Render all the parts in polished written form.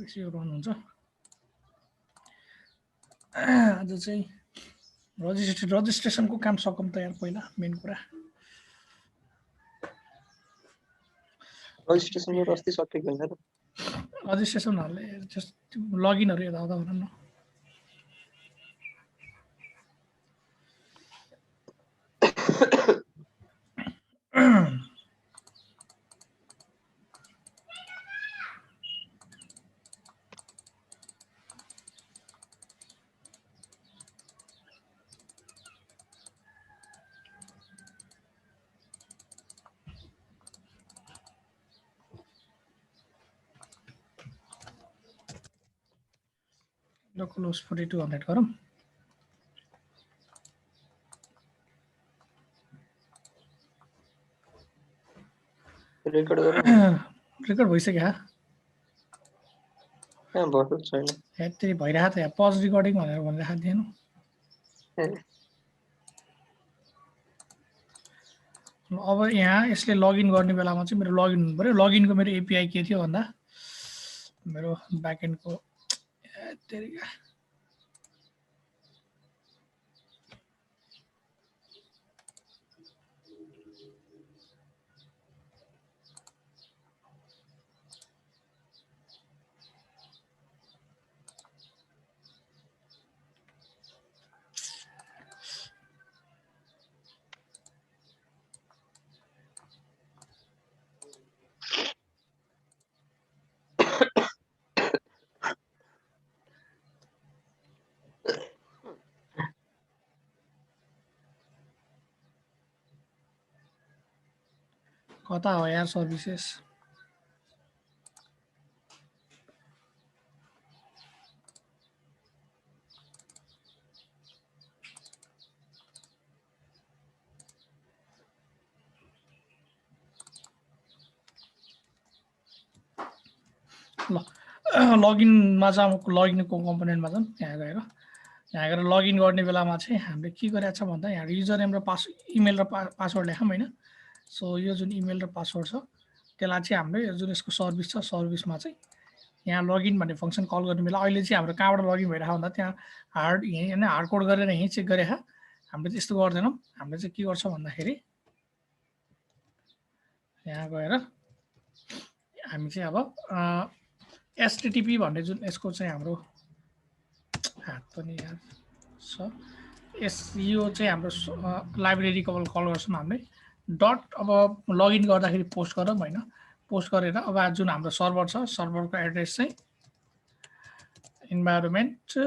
एकछिन रहनुहुन्छ आज चाहिँ रजिस्ट्रेसनको काम सकौँ त यार पहिला मेन कुरा रजिस्ट्रेसन त अस्ति सकेको होइन र रजिस्ट्रेसनहरूले जस्ट लगइनहरू यताउता भनौँ न क्लोज 4200 गरौँ रेकर्ड गरौँ रेकर्ड भइसक्यो भएको छैन त्यही भइरहेको थियो पज रिकर्डिङ भनेर भनिरहेको थिएन अब यहाँ यसले लगइन गर्ने बेलामा चाहिँ मेरो लगइन हुनु पऱ्यो लगइनको मेरो एपिआई के थियो भन्दा मेरो ब्याकएन्डको तरिका कता हो यार सर्भिसेस ल लगइनमा चाहिँ लगइनको कम्पोनेन्टमा जाउँ यहाँ गएर लगइन गर्ने बेलामा चाहिँ हामीले के गरेको छ भन्दा यहाँ युजर नेम र इमेल र पासवर्ड लेखौँ होइन सो यो जुन इमेल र पासवर्ड छ त्यसलाई चाहिँ हामीले जुन यसको सर्भिस छ सर्भिसमा चाहिँ यहाँ लगइन भन्ने फङ्सन कल गर्ने बेला अहिले चाहिँ हाम्रो कहाँबाट लगइन भइरहेको भन्दा त्यहाँ यहीँ होइन हार्ड कोड गरेर यहीँ चेक गरे हामीले त्यस्तो गर्दैनौँ हामीले चाहिँ के गर्छौँ भन्दाखेरि यहाँ गएर हामी चाहिँ अब एचटीटीपी भन्ने जुन यसको चाहिँ हाम्रो हात पनि यार छ यो चाहिँ हाम्रो लाइब्रेरीको कल गर्छौँ हामीले डट अब लगइन गर्दाखेरि पोस्ट गरौँ होइन पोस्ट गरेर अब जुन हाम्रो सर्भर छ सर्भरको एड्रेस चाहिँ इन्भाइरोमेन्ट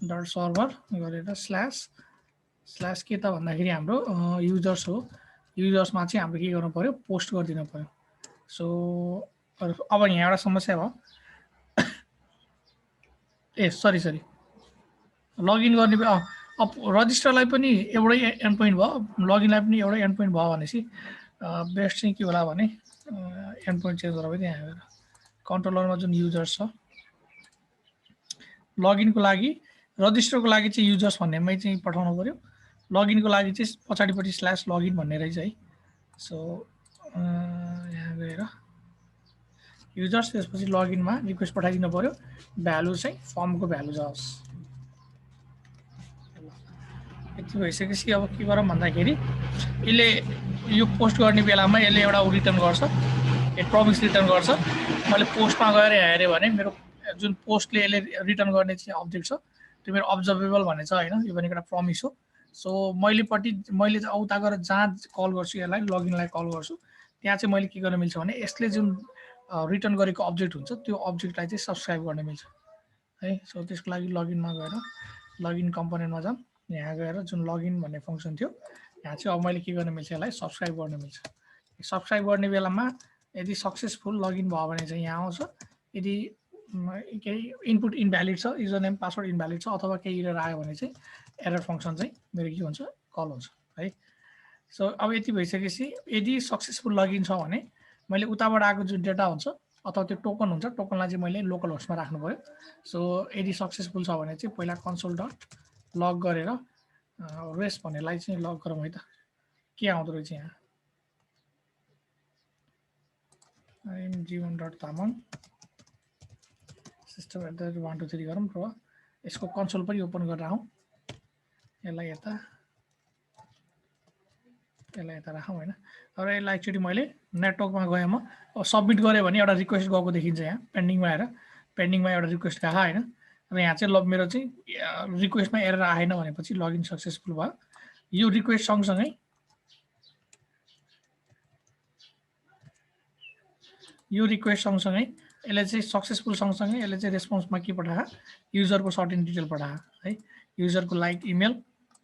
डट सर्भर गरेर स्ल्यास के त भन्दाखेरि हाम्रो युजर्स हो युजर्समा चाहिँ हाम्रो के गर्नु पर्यो पोस्ट गरिदिनु पर्यो सो अब यहाँ एउटा समस्या भयो ए सरी लगइन गर्ने अब रजिस्टरलाई पनि एउटै एन्ड पोइन्ट भयो लगइनलाई पनि एउटै एन्ड पोइन्ट भयो भनेपछि बेस्ट चाहिँ के होला भने एन्ड पोइन्ट चेन्ज गरेर यहाँ गएर कन्ट्रोलरमा जुन युजर्स छ लगइनको लागि रजिस्टरको लागि चाहिँ युजर्स भन्नेमै चाहिँ पठाउनु पर्यो लगइनको लागि चाहिँ पछाडिपट्टि स्ल्यास लगइन भन्ने रहेछ है सो यहाँ गएर युजर्स त्यसपछि लगइनमा रिक्वेस्ट पठाइदिनु पर्यो भ्यालु चाहिँ फर्मको भ्यालु जाओस् यति भइसकेपछि अब के गरौँ भन्दाखेरि यसले यो पोस्ट गर्ने बेलामा यसले एउटा रिटर्न गर्छ प्रमिस रिटर्न गर्छ मैले पोस्टमा गएर हेरेँ भने मेरो जुन पोस्टले यसले रिटर्न गर्ने चाहिँ अब्जेक्ट छ त्यो मेरो अब्जर्भेबल भन्ने छ होइन यो भनेको एउटा प्रमिस हो सो मैले उता गएर जहाँ कल गर्छु यसलाई लगइनलाई कल गर्छु त्यहाँ चाहिँ मैले के गर्न मिल्छ भने यसले जुन रिटर्न गरेको अब्जेक्ट हुन्छ त्यो अब्जेक्टलाई चाहिँ सब्सक्राइब गर्न मिल्छ है सो त्यसको लागि लगइनमा गएर लगइन कम्पोनेन्टमा जाऊँ यहाँ गएर जुन लगइन भन्ने फङ्सन थियो यहाँ चाहिँ अब मैले के गर्न मिल्छ यसलाई सब्सक्राइब गर्न मिल्छ सब्सक्राइब गर्ने बेलामा यदि सक्सेसफुल लगइन भयो भने चाहिँ यहाँ आउँछ यदि केही इनपुट इनभ्यालिड छ युजर नेम पासवर्ड इनभ्यालिड छ अथवा केही एरर आयो भने चाहिँ एरर फङ्सन चाहिँ मेरो के हुन्छ कल हुन्छ है सो अब यति भइसकेपछि यदि सक्सेसफुल लगइन छ भने मैले उताबाट आएको जुन डेटा हुन्छ अथवा त्यो टोकन हुन्छ टोकनलाई चाहिँ मैले लोकल होस्टमा राख्नु पर्यो सो यदि सक्सेसफुल छ भने चाहिँ पहिला कन्सोल डट लग गरेर रेस्ट भन्नेलाई चाहिँ लग गरौँ है त के आउँदो रहेछ यहाँ जीवन डट तामाङ system@123 गरौँ र यसको कन्सोल पनि ओपन गरेर आउँ यसलाई यता राखौँ हैन र यसलाई एकचोटी मैले नेटवर्कमा गएँ म अब सबमिट गरेँ भने एउटा रिक्वेस्ट गएको देखिन्छ यहाँ पेन्डिङमा आएर पेन्डिङमा एउटा रिक्वेस्ट गएको हैन र यहाँ चाहिँ मेरो चाहिँ रिक्वेस्टमा एरर आएन भनेपछि लगइन सक्सेसफुल भयो यो रिक्वेस्ट सँगसँगै यसले चाहिँ सक्सेसफुल सँगसँगै यसले चाहिँ रेस्पोन्समा के पठायो युजरको सर्टेन डिटेल पठायो है युजरको लाइक इमेल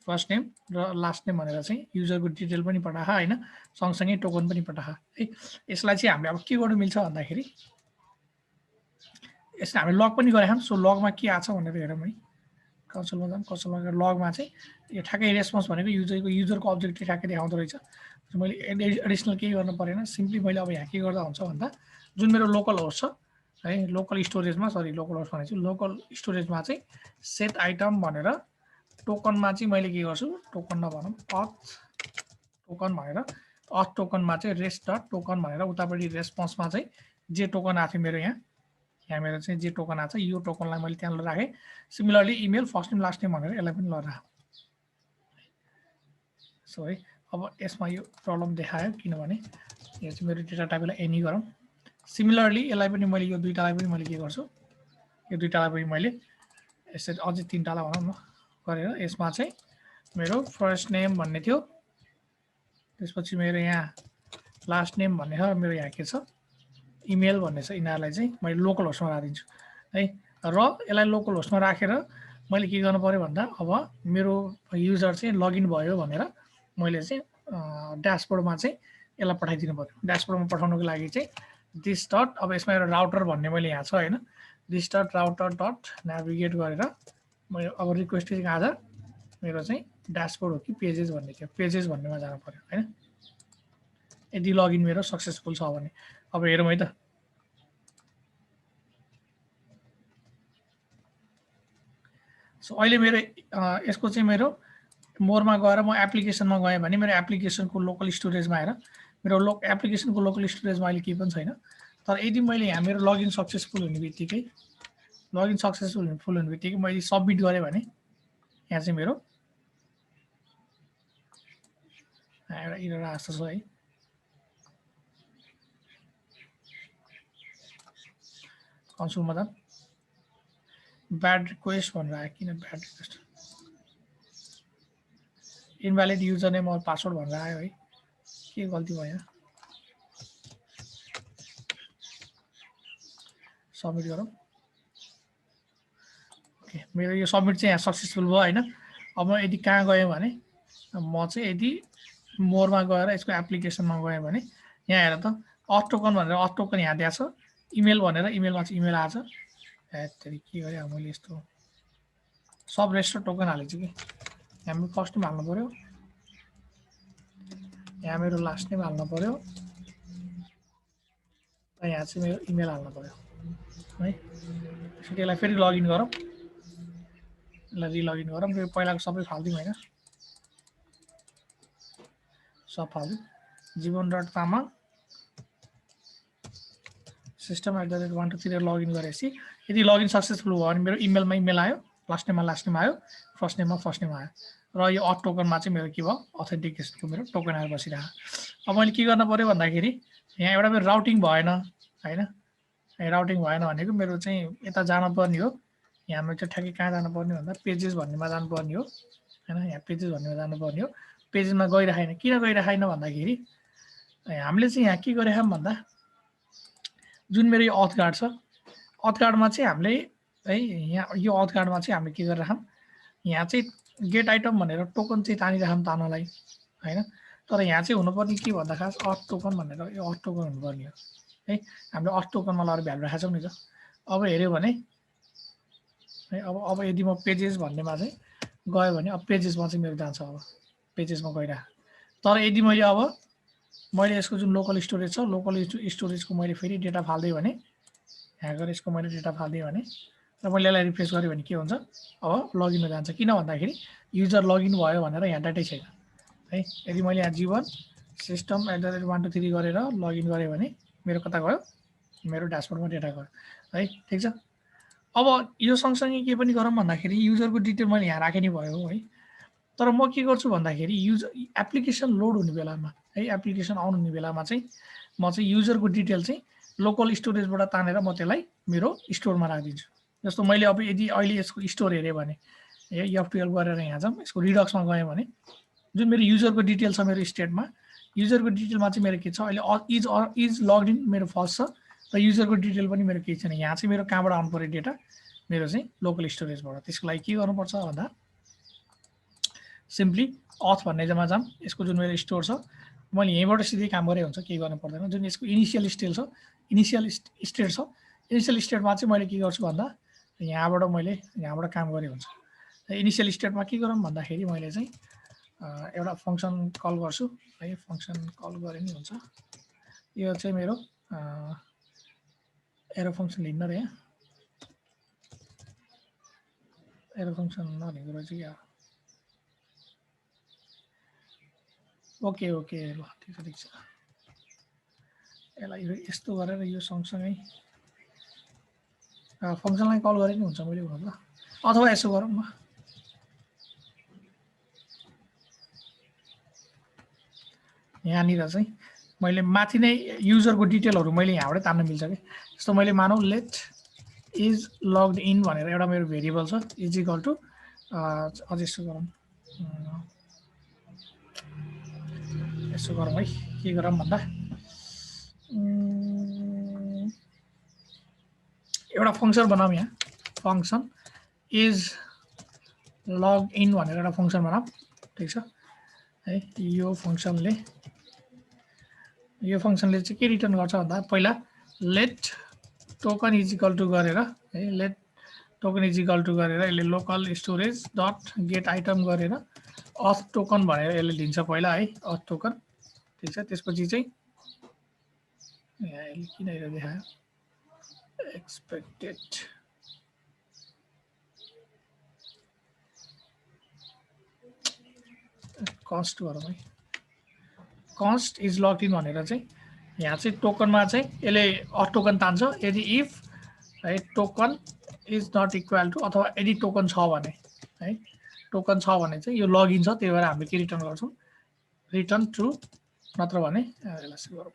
फर्स्ट नेम र लास्ट नेम भनेर चाहिँ युजरको डिटेल पनि पठायो हैन सँगसँगै टोकन पनि पठायो है यसलाई चाहिँ हामीले अब के गर्नु मिल्छ भन्दाखेरि यसलाई हामी लग पनि गरेका छौँ सो लगमा के आछ भनेर हेरौँ है कन्सोलमा जाऊँ कन्सोलमा गएर लगमा चाहिँ यो ठ्याक्कै रेस्पोन्स भनेको युजरको अब्जेक्ट ठ्याक्कै देखाउँदो रहेछ मैले एडिसनल केही गर्नु परेन सिम्पली मैले अब यहाँ के गर्दा हुन्छ भन्दा जुन मेरो लोकल होस्ट छ है लोकल स्टोरेजमा लोकल होस्ट भनेपछि लोकल स्टोरेजमा चाहिँ सेट आइटम भनेर टोकनमा चाहिँ मैले के गर्छु टोकन नभनौँ अथ टोकन भनेर अथ टोकनमा चाहिँ रेस्ट डट टोकन भनेर उतापट्टि रेस्पोन्समा चाहिँ जे टोकन आएको थियो मेरो यहाँ मेरो चाहिँ जे टोकन आएको छ यो टोकनलाई मैले त्यहाँ राखेँ similarly email first name last name भनेर यसलाई पनि राखेँ सो है अब यसमा यो प्रब्लम देखायो किनभने यो चाहिँ मेरो डेटा टाइपलाई एनी गरौँ सिमिलरली यसलाई पनि मैले यो दुईटालाई पनि मैले के गर्छु यो दुईटालाई पनि मैले यसरी अझै तीनटालाई भनौँ न गरेर यसमा चाहिँ मेरो फर्स्ट नेम भन्ने थियो त्यसपछि मेरो यहाँ लास्ट नेम भन्ने छ मेरो यहाँ के छ इमेल भन्ने छ यिनीहरूलाई चाहिँ मैले लोकल होस्टमा राखिदिन्छु है र यसलाई लोकल होस्टमा राखेर मैले के गर्नु पर्यो भन्दा अब मेरो युजर चाहिँ लगइन भयो भनेर मैले चाहिँ ड्यासबोर्डमा चाहिँ यसलाई पठाइदिनु पर्यो ड्यासबोर्डमा पठाउनुको लागि चाहिँ दिस डट अब यसमा एउटा राउटर भन्ने मैले यहाँ छ हैन this dot router dot navigate गरेर मैले अब रिक्वेस्ट चाहिँ कहाँ छ मेरो चाहिँ ड्यासबोर्ड हो कि पेजेस भन्ने थियो पेजेस भन्नेमा जानु पर्यो हैन यदि लगइन मेरो सक्सेसफुल छ भने अब हेरौँ है त सो अहिले मेरो यसको चाहिँ मेरो मोरमा गएर म एप्लिकेसनमा गएँ भने मेरो एप्लिकेसनको लोकल स्टोरेजमा आएर मेरो एप्लिकेसनको लोकल स्टोरेजमा अहिले केही पनि छैन तर यदि मैले यहाँ मेरो लगइन सक्सेसफुल हुने बित्तिकै मैले सबमिट गरेँ भने यहाँ चाहिँ मेरो एउटा एरर आएको छ है कन्सोलमा जाऊँ ब्याड रिक्वेस्ट भनेर आयो किन bad request invalid user name और पासवर्ड भनेर आयो है के गल्ती भयो सबमिट गरौँ ओके मेरो यो सबमिट चाहिँ यहाँ सक्सेसफुल भयो हैन अब म यदि कहाँ गएँ भने म चाहिँ यदि मोरमा गएर यसको एप्लिकेसनमा गएँ भने यहाँ हेर त अथ टोकन भनेर अथ टोकन यहाँ दिएको छ इमेल भनेर इमेलमा चाहिँ इमेल आछ हेतरी के गरे मैले यस्तो सब रेस्ट टोकन हालेछु कि यहाँ मेरो फर्स्ट नेम हाल्नु पर्यो यहाँ मेरो लास्ट नेम हाल्नु पर्यो र यहाँ चाहिँ मेरो इमेल हाल्नु पर्यो है यसलाई फेरि लगइन गरौँ यसलाई रिलगिन गरौँ यो पहिलाको सबै फाल्दिउँ हैन सब फाल्दिउँ जीवन.तामाङ system@123 लगइन गरेपछि यदि लगइन सक्सेसफुल भयो भने मेरो इमेलमा इमेल आयो लास्ट नेममा आयो फर्स्ट नेममा फर्स्ट नेम आयो र यो अथ टोकनमा चाहिँ मेरो के भयो अथेन्टिकेसनको मेरो टोकन आएर बसिरहेको अब मैले के गर्न पर्यो भन्दाखेरि यहाँ एउटा मेरो राउटिङ भएन हैन राउटिङ भएन भनेको मेरो चाहिँ यता जानुपर्ने हो यहाँ मैले चाहिँ ठ्याक्कै कहाँ जानुपर्ने भन्दा पेजेस भन्नेमा जानुपर्ने हो हैन यहाँ पेजेस भन्नेमा जानुपर्ने हो पेजेसमा गइरहेन किन गइरहेन भन्दाखेरि हामीले चाहिँ यहाँ के गरेछौँ भन्दा जुन मेरो यो अथ गार्ड छ अथ गार्डमा चाहिँ हामीले है यहाँ यो अथ गार्डमा चाहिँ हामीले के गरिरहेछौँ यहाँ चाहिँ गेट आइटम भनेर टोकन चाहिँ तानिरहेछौँ तान्नलाई हैन तर यहाँ चाहिँ हुनुपर्ने के भन्दा खास अथ टोकन भनेर यो अथ टोकन हुनुपर्ने हो है हामीले अथ टोकनमा लगाएर भ्यालु राखेको छौँ नि त अब हेऱ्यो भने है अब यदि म पेजेस भन्नेमा चाहिँ गयो भने अब पेजेसमा चाहिँ मेरो जान्छ अब पेजेसमा गइरहेको तर यदि मैले अब मैले यसको जुन लोकल स्टोरेज छ लोकल स्टोरेजको मैले फेरि डेटा फाल्दै भने यहाँ गएर यसको मैले डेटा फाल्दै भने र मैले यसलाई रिफ्रेस गरेँ भने के हुन्छ अब लगइनमा जान्छ किन भन्दाखेरि युजर लगइन भयो भनेर यहाँ डाटै छैन है यदि मैले यहाँ जीवन system@123 गरेर लगइन गरेँ भने मेरो कता गयो मेरो ड्यासबोर्डमा डेटा गयो है ठीक छ अब यो सँगसँगै के पनि गरौँ भन्दाखेरि युजरको डिटेल मैले यहाँ राखे नि भयो है। तर म के गर्छु भन्दाखेरि एप्लिकेसन लोड हुने बेलामा है, एप्लिकेसन अन हुने बेलामा चाहिँ म चाहिँ युजरको डिटेल चाहिँ लोकल स्टोरेजबाट तानेर म त्यसलाई मेरो स्टोरमा राखिदिन्छु। जस्तो मैले अब यदि अहिले यसको स्टोर हेरेँ भने F12 गरेर यहाँ जाऊँ, यसको रिडक्समा गएँ भने जुन मेरो युजरको डिटेल छ मेरो स्टेटमा, युजरको डिटेलमा चाहिँ मेरो के छ अहिले इज लगड इन मेरो फर्स्ट छ र युजरको डिटेल पनि मेरो केही छैन। यहाँ चाहिँ मेरो कहाँबाट आउनु पऱ्यो डेटा, मेरो चाहिँ लोकल स्टोरेजबाट। त्यसको लागि के गर्नुपर्छ भन्दा सिम्पली अथ भन्ने जम्मा जाम, यसको जुन मेरो स्टोर छ मैले यहीँबाट सिधै काम गरे हुन्छ, केही गर्नु पर्दैन। जुन यसको इनिसियल स्टेट छ, इनिसियल स्टेटमा चाहिँ मैले के गर्छु भन्दा यहाँबाट काम गरे हुन्छ। इनिसियल स्टेटमा के गरौँ भन्दाखेरि मैले चाहिँ एउटा फङ्सन कल गर्छु है, फङ्सन कल गरे नि हुन्छ। यो चाहिँ मेरो एरो फङ्सन लिन्न रे, यहाँ एरो फङ्सन नलिएको रहेछ क्या। ओके ल ठिक छ। यसलाई यस्तो गरेर यो सँगसँगै फङ्सनलाई कल गरे नि हुन्छ मैले भन्नु ल। अथवा यसो गरौँ न, यहाँनिर चाहिँ मैले माथि नै युजरको डिटेलहरू मैले यहाँबाटै तान्न मिल्छ कि। जस्तो मैले मानौँ लेट इज लगड इन भनेर एउटा मेरो भेरिएबल छ, इज इक्वल टु अझ यसो गरौँ है, के गरौँ भन्दा एउटा फङ्सन बनाऊँ, यहाँ फङ्सन इज लग इन भनेर एउटा फङ्सन बनाऊँ, ठिक छ है। यो फङ्सनले चाहिँ के रिटर्न गर्छ भन्दा पहिला let token is equal to गरेर है, let token is equal to गरेर यसले local storage dot get item गरेर अथ टोकन भनेर यसले लिन्छ पहिला है, अथ टोकन, ठिक छ। त्यसपछि चाहिँ यहाँ यसले किन देखायो एक्सपेक्टेड कस्ट गरौँ है, कस्ट इज लग्ड इन भनेर चाहिँ यहाँ चाहिँ टोकनमा चाहिँ यसले अथ टोकन तान्छ। यदि इफ है token is not equal to अथवा यदि टोकन छ भने है, टोकन छ भने चाहिँ यो लगइन छ, त्यही भएर हामीले के रिटर्न गर्छौँ, रिटर्न ट्रु, नत्र भने यसलाई गरौँ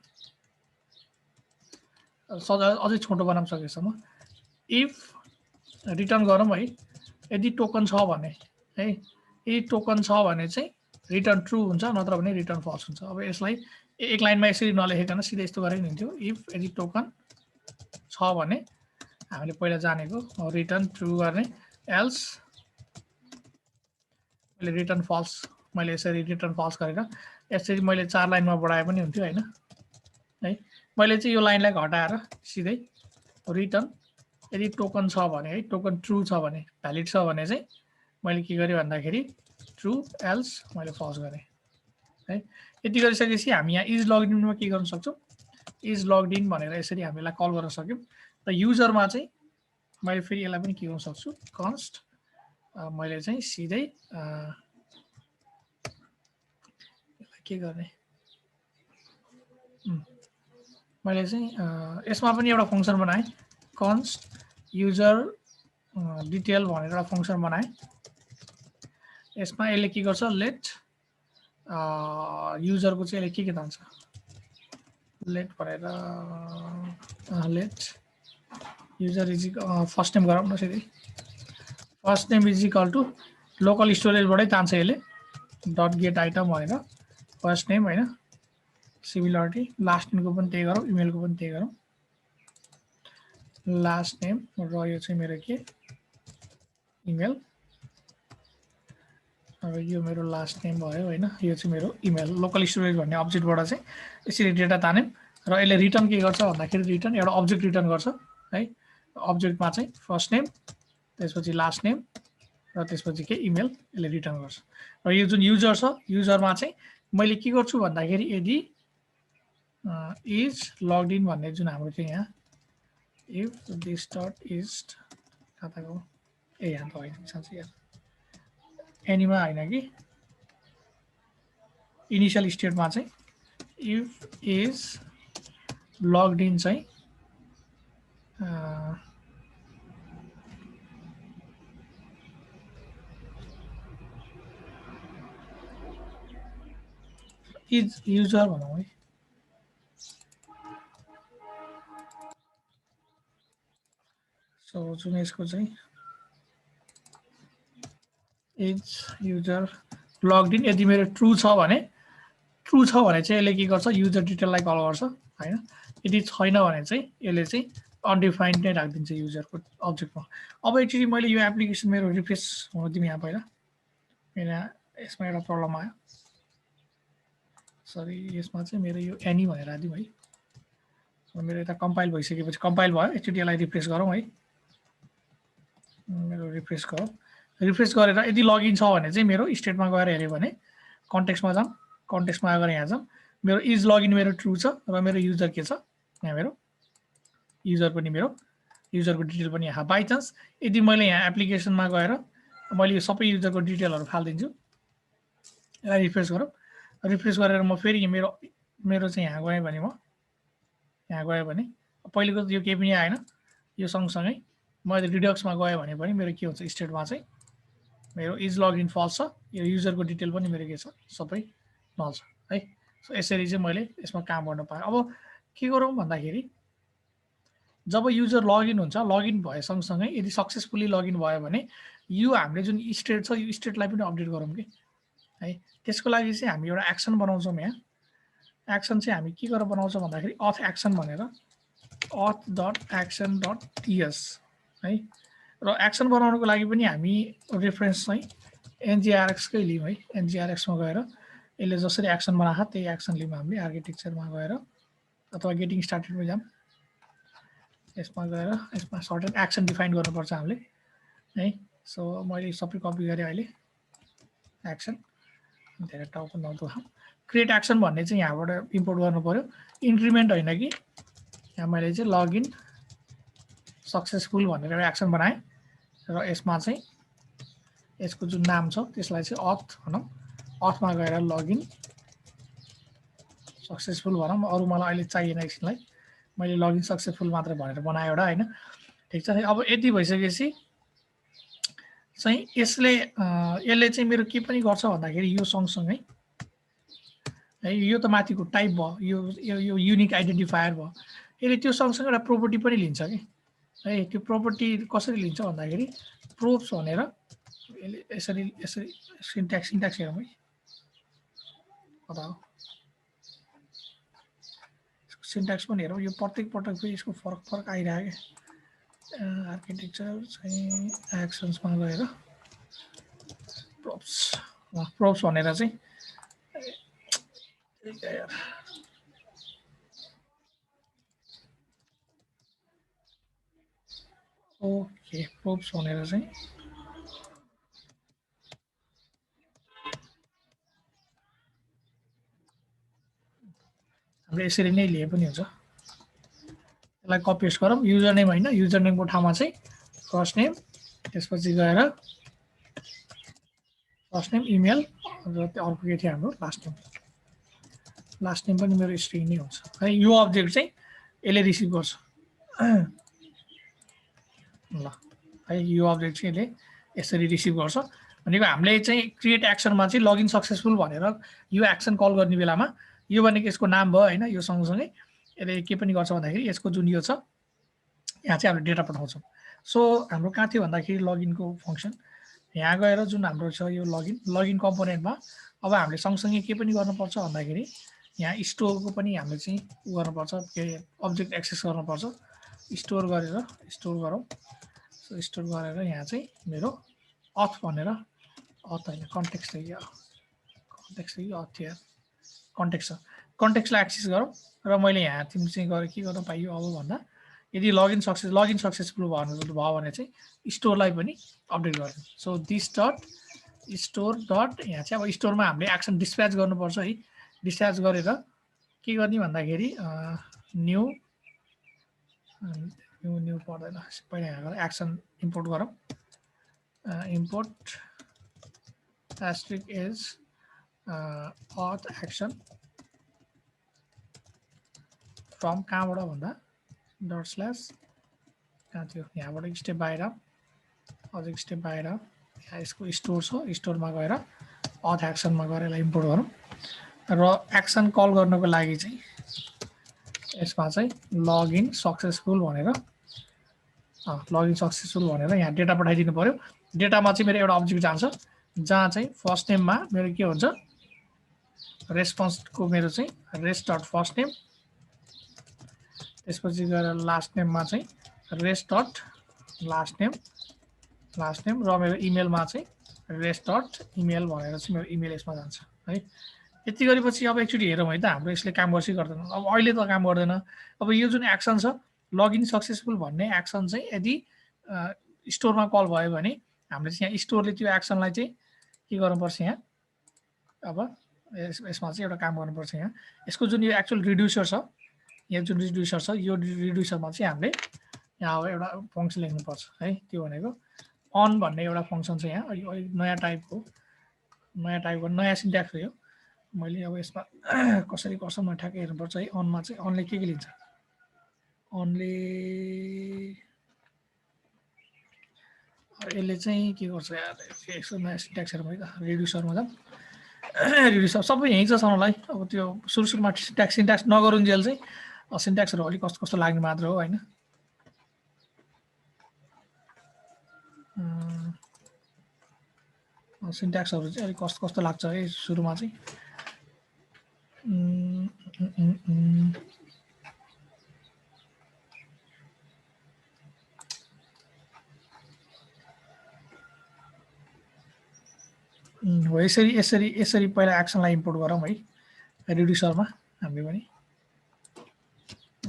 अझै छोटो बनाउन सकेसम्म इफ रिटर्न गरौँ है, यदि टोकन छ भने है, यदि टोकन छ भने चाहिँ रिटर्न ट्रु हुन्छ, नत्र भने रिटर्न फल्स हुन्छ। अब यसलाई एक लाइनमा यसरी नलेखिकन सिधै यस्तो गरे नि हुन्थ्यो, इफ यदि टोकन छ भने हामीले पहिला जानेको रिटर्न ट्रु गर्ने, एल्स मैले रिटर्न फल्स, मैले यसरी रिटर्न फल्स गरेर यसरी मैले 4 लाइनमा बढाए पनि हुन्थ्यो हैन है। मैले चाहिँ यो लाइनलाई घटाएर सिधै रिटर्न यदि टोकन छ भने है, टोकन ट्रु छ भने, भ्यालिड छ भने चाहिँ मैले के गरेँ भन्दाखेरि ट्रु, एल्स मैले फल्स गरेँ है। यति गरिसकेपछि हामी यहाँ इज लगड इनमा के गर्न सक्छौँ, इज लगड इन भनेर यसरी हामीलाई कल गर्न सक्यौँ। र युजरमा चाहिँ मैले फेरि यसलाई पनि के गर्न सक्छु, कन्स्ट मैले चाहिँ सिधै के गर्ने, मैले चाहिँ यसमा पनि एउटा फङ्सन बनाएँ, कन्स्ट युजर डिटेल भनेर एउटा फङ्सन बनाएँ। यसमा यसले के गर्छ, लेट युजरको चाहिँ यसले के तान्छ, लेट भनेर let user is first name गरौँ न सिधै, first name is equal to local स्टोरेजबाटै तान्छ यसले, डट गेट आइटम भनेर फर्स्ट नेम होइन, सिमिलरिटी लास्ट नेमको पनि त्यही गरौँ, इमेलको पनि त्यही गरौँ, लास्ट नेम र यो चाहिँ मेरो के इमेल, अब यो मेरो लास्ट नेम भयो होइन, यो चाहिँ मेरो इमेल। लोकल स्टोरेज भन्ने अब्जेक्टबाट चाहिँ यसरी डेटा तान्यौँ र यसले रिटर्न के गर्छ भन्दाखेरि रिटर्न एउटा अब्जेक्ट रिटर्न गर्छ है। अब्जेक्टमा चाहिँ फर्स्ट नेम, त्यसपछि लास्ट नेम र त्यसपछि के इमेल यसले रिटर्न गर्छ। र यो जुन युजर छ, युजरमा चाहिँ मैले के गर्छु भन्दाखेरि यदि इज लगड इन भन्ने जुन हाम्रो चाहिँ यहाँ इफ दिस डट इज खाताको यहाँ त होइन साँच्चै यार, एनीमा होइन कि इनिसियल स्टेटमा चाहिँ इफ इज लगड इन चाहिँ इज युजर भनौँ है। सो जुन यसको चाहिँ इज युजर लग्ड इन, यदि मेरो ट्रु छ भने चाहिँ यसले के गर्छ, युजर डिटेललाई कल गर्छ हैन। यदि छैन भने चाहिँ यसले चाहिँ अनडिफाइन्ड नै राखिदिन्छ युजरको अब्जेक्टमा। अब एकचोटि मैले यो एप्लिकेसन मेरो रिफ्रेस हुन दिउँ यहाँ पहिला। मेरो यसमा एउटा प्रब्लम आयो, सरी यसमा चाहिँ मेरो यो एनी भनेर राखिदिउँ है। मेरो यता कम्पाइल भइसकेपछि कम्पाइल भयो, एकचोटि यसलाई रिफ्रेस गरौँ है। मेरो रिफ्रेस गरौँ, रिफ्रेस गरेर यदि लगइन छ भने चाहिँ मेरो स्टेटमा गएर हेऱ्यो भने कन्टेक्स्टमा जाऊँ, कन्टेक्स्टमा गएर यहाँ जाऊँ, मेरो इज लगइन मेरो ट्रु छ र मेरो युजर के छ यहाँ, मेरो युजर पनि मेरो युजरको डिटेल पनि यहाँ। बाई चान्स यदि मैले यहाँ एप्लिकेसनमा गएर मैले यो सबै युजरको डिटेलहरू फालिदिन्छु, यसलाई रिफ्रेस गरौँ। रिफ्रेस गरेर म फेरि मेरो चाहिँ यहाँ गएँ भने, म यहाँ गएँ भने पहिलेको यो केही पनि आएन, यो सँगसँगै म यदि रिडक्समा गएँ भने पनि मेरो के हुन्छ, स्टेटमा चाहिँ मेरो इज लगइन फल्स छ, यो युजरको डिटेल पनि मेरो के छ सबै नल छ है। सो यसरी चाहिँ मैले यसमा काम गर्न पाएँ। अब के गरौँ भन्दाखेरि जब युजर लगइन हुन्छ, लगइन भए सँगसँगै यदि सक्सेसफुली लगइन भयो भने यो हामीले जुन स्टेट छ यो स्टेटलाई पनि अपडेट गरौँ कि है। त्यसको लागि चाहिँ हामी एउटा एक्सन बनाउँछौँ यहाँ। एक्सन चाहिँ हामी के गरेर बनाउँछौँ भन्दाखेरि अथ एक्सन भनेर अथ डट एक्सन डट टीएस है। र एक्सन बनाउनको लागि पनि हामी रेफरेन्स चाहिँ एनजीआरएक्सकै लियौँ है। एनजीआरएक्समा गएर यसले जसरी एक्सन बनाएको त्यही एक्सन लियौँ हामीले। आर्किटेक्चरमा गएर अथवा गेटिङ स्टार्टेडमा जाऊँ, यसमा गएर यसमा सर्टेन एक्सन डिफाइन गर्नुपर्छ हामीले है। सो मैले सबै कपी गरेँ अहिले एक्सन, धेरै टाउको नदुखाऊँ। क्रिएट एक्सन भन्ने चाहिँ यहाँबाट इम्पोर्ट गर्नु पर्यो, इन्क्रिमेन्ट होइन कि। यहाँ मैले चाहिँ लगइन सक्सेसफुल भनेर एउटा एक्सन बनाएँ र यसमा चाहिँ यसको जुन नाम छ त्यसलाई चाहिँ अथ भनौँ। अथमा गएर लगइन सक्सेसफुल भनौँ। अरू मलाई अहिले चाहिएन एकछिनलाई, मैले लगइन सक्सेसफुल मात्र भनेर बनाएँ एउटा होइन, ठिक छ। अब यति भइसकेपछि चाहिँ यसले चाहिँ मेरो के पनि गर्छ भन्दाखेरि यो सँगसँगै है, यो त माथिको टाइप भयो, यो युनिक आइडेन्टिफायर भयो। यसले त्यो सँगसँगै एउटा प्रोपर्टी पनि लिन्छ कि है। त्यो प्रोपर्टी कसरी लिन्छ भन्दाखेरि प्रोप्स भनेर यसले यसरी सिन्ट्याक्स हेरौँ है, कता हो सिन्ट्याक्स पनि हेरौँ। यो प्रत्येक पटक फेरि यसको फरक आइरहेको क्या। आर्किटेक्चर चाहिँ एक्सन्समा गएर प्रोप्स भनेर चाहिँ यार ओके, प्रोप्स भनेर चाहिँ हामीले यसरी नै लिए पनि हुन्छ। यसलाई कपी पेस्ट गरौँ। युजर नेम होइन, युजर नेमको ठाउँमा चाहिँ फर्स्ट नेम, त्यसपछि गएर फर्स्ट नेम इमेल र त्यो अर्को के थियो हाम्रो लास्ट नेम पनि मेरो स्ट्रिङ नै हुन्छ है। यो अब्जेक्ट चाहिँ यसले रिसिभ गर्छ ल है। यो अब्जेक्ट चाहिँ यसले यसरी रिसिभ गर्छ भनेको हामीले चाहिँ क्रिएट एक्सनमा चाहिँ लगइन सक्सेसफुल भनेर यो एक्सन कल गर्ने बेलामा यो भनेको यसको नाम भयो होइन। यो सँगसँगै यसले के पनि गर्छ भन्दाखेरि यसको जुन यो छ यहाँ चाहिँ हामीले डेटा पठाउँछौँ। सो हाम्रो कहाँ थियो भन्दाखेरि लगइनको फङ्सन यहाँ गएर जुन हाम्रो छ यो लगइन कम्पोनेन्टमा अब हामीले सँगसँगै के पनि गर्नुपर्छ भन्दाखेरि यहाँ स्टोरको पनि हामीले चाहिँ गर्नुपर्छ, के अब्जेक्ट एक्सेस गर्नुपर्छ। स्टोर गरौँ। सो स्टोर गरेर यहाँ चाहिँ मेरो अथ भनेर, अथ होइन कन्टेक्स्ट हो कि अथ थियो, कन्टेक्स्ट छ। कन्टेक्स्टलाई एक्सेस गरौँ र मैले यहाँ तिमी चाहिँ गएर के गर्न पाइयो अब भन्दा यदि लगइन सक्सेसफुल भयो भने चाहिँ स्टोरलाई पनि अपडेट गर्नु। So this dot store dot यहाँ चाहिँ अब स्टोरमा हामीले एक्सन डिस्प्याच गर्नुपर्छ है। डिस्प्याच गरेर के गर्ने भन्दाखेरि न्यू पर्दैन, पहिला यहाँ गएर एक्सन इम्पोर्ट गरौँ। इम्पोर्ट एस्ट्रिक इज अथ एक्सन फ्रम कहाँबाट भन्दा डट स्ल्यास कहाँ थियो, यहाँबाट स्टेप बाहिर, अझ स्टेप बाहिर यहाँ यसको स्टोर छ। स्टोरमा गएर अथ एक्सनमा गएर यसलाई इम्पोर्ट गरौँ। र एक्सन कल गर्नको लागि चाहिँ यसमा चाहिँ लगइन सक्सेसफुल भनेर लगइन सक्सेसफुल भनेर यहाँ डेटा पठाइदिनु पर्यो। डेटामा चाहिँ मेरो एउटा अब्जेक्ट जान्छ जहाँ चाहिँ फर्स्ट नेममा मेरो के हुन्छ रेस्पोन्सको मेरो चाहिँ रेस्ट डट फर्स्ट नेम, त्यसपछि गएर लास्ट नेममा चाहिँ रेस्ट डट लास्ट नेम र मेरो इमेलमा चाहिँ रेस्ट डट इमेल भनेर चाहिँ मेरो इमेल यसमा जान्छ है। यति गरेपछि अब एकचोटि हेरौँ है त हाम्रो यसले काम गर्छ कि गर्दैन। अब अहिले त काम गर्दैन। अब यो जुन एक्सन छ लगइन सक्सेसफुल भन्ने एक्सन चाहिँ यदि स्टोरमा कल भयो भने हामीले चाहिँ यहाँ स्टोरले त्यो एक्सनलाई चाहिँ के गर्नुपर्छ यहाँ अब यसमा चाहिँ एउटा काम गर्नुपर्छ। यहाँ यसको जुन यो एक्चुअल रिड्युसर छ, यहाँ जुन रिड्युसर छ यो रिड्युसरमा चाहिँ हामीले यहाँ अब एउटा फङ्सन लेख्नुपर्छ है। त्यो भनेको अन भन्ने एउटा फङ्सन छ यहाँ नयाँ टाइपको नयाँ सिन्ट्याक्स हो यो। मैले अब यसमा कसरी गर्छ म ठ्याक्कै हेर्नुपर्छ है। अनमा चाहिँ अनले के लिन्छ, अनले यसले चाहिँ के गर्छ यार यसो नयाँ सिन्ट्याक्स हेरौँ है त। रिड्युसरमा जाऊँ, रिड्युसर सबै यहीँ छ छनलाई। अब त्यो सुरुमा सिन्ट्याक्स नगरुन्जेल चाहिँ सिन्ट्याक्सहरू अलिक कस्तो कस्तो लाग्ने मात्र हो होइन। सिन्ट्याक्सहरू चाहिँ अलिक कस्तो कस्तो लाग्छ है सुरुमा चाहिँ। हो यसरी पहिला एक्सनलाई इम्पोर्ट गरौँ है रिड्युसरमा हामीले पनि।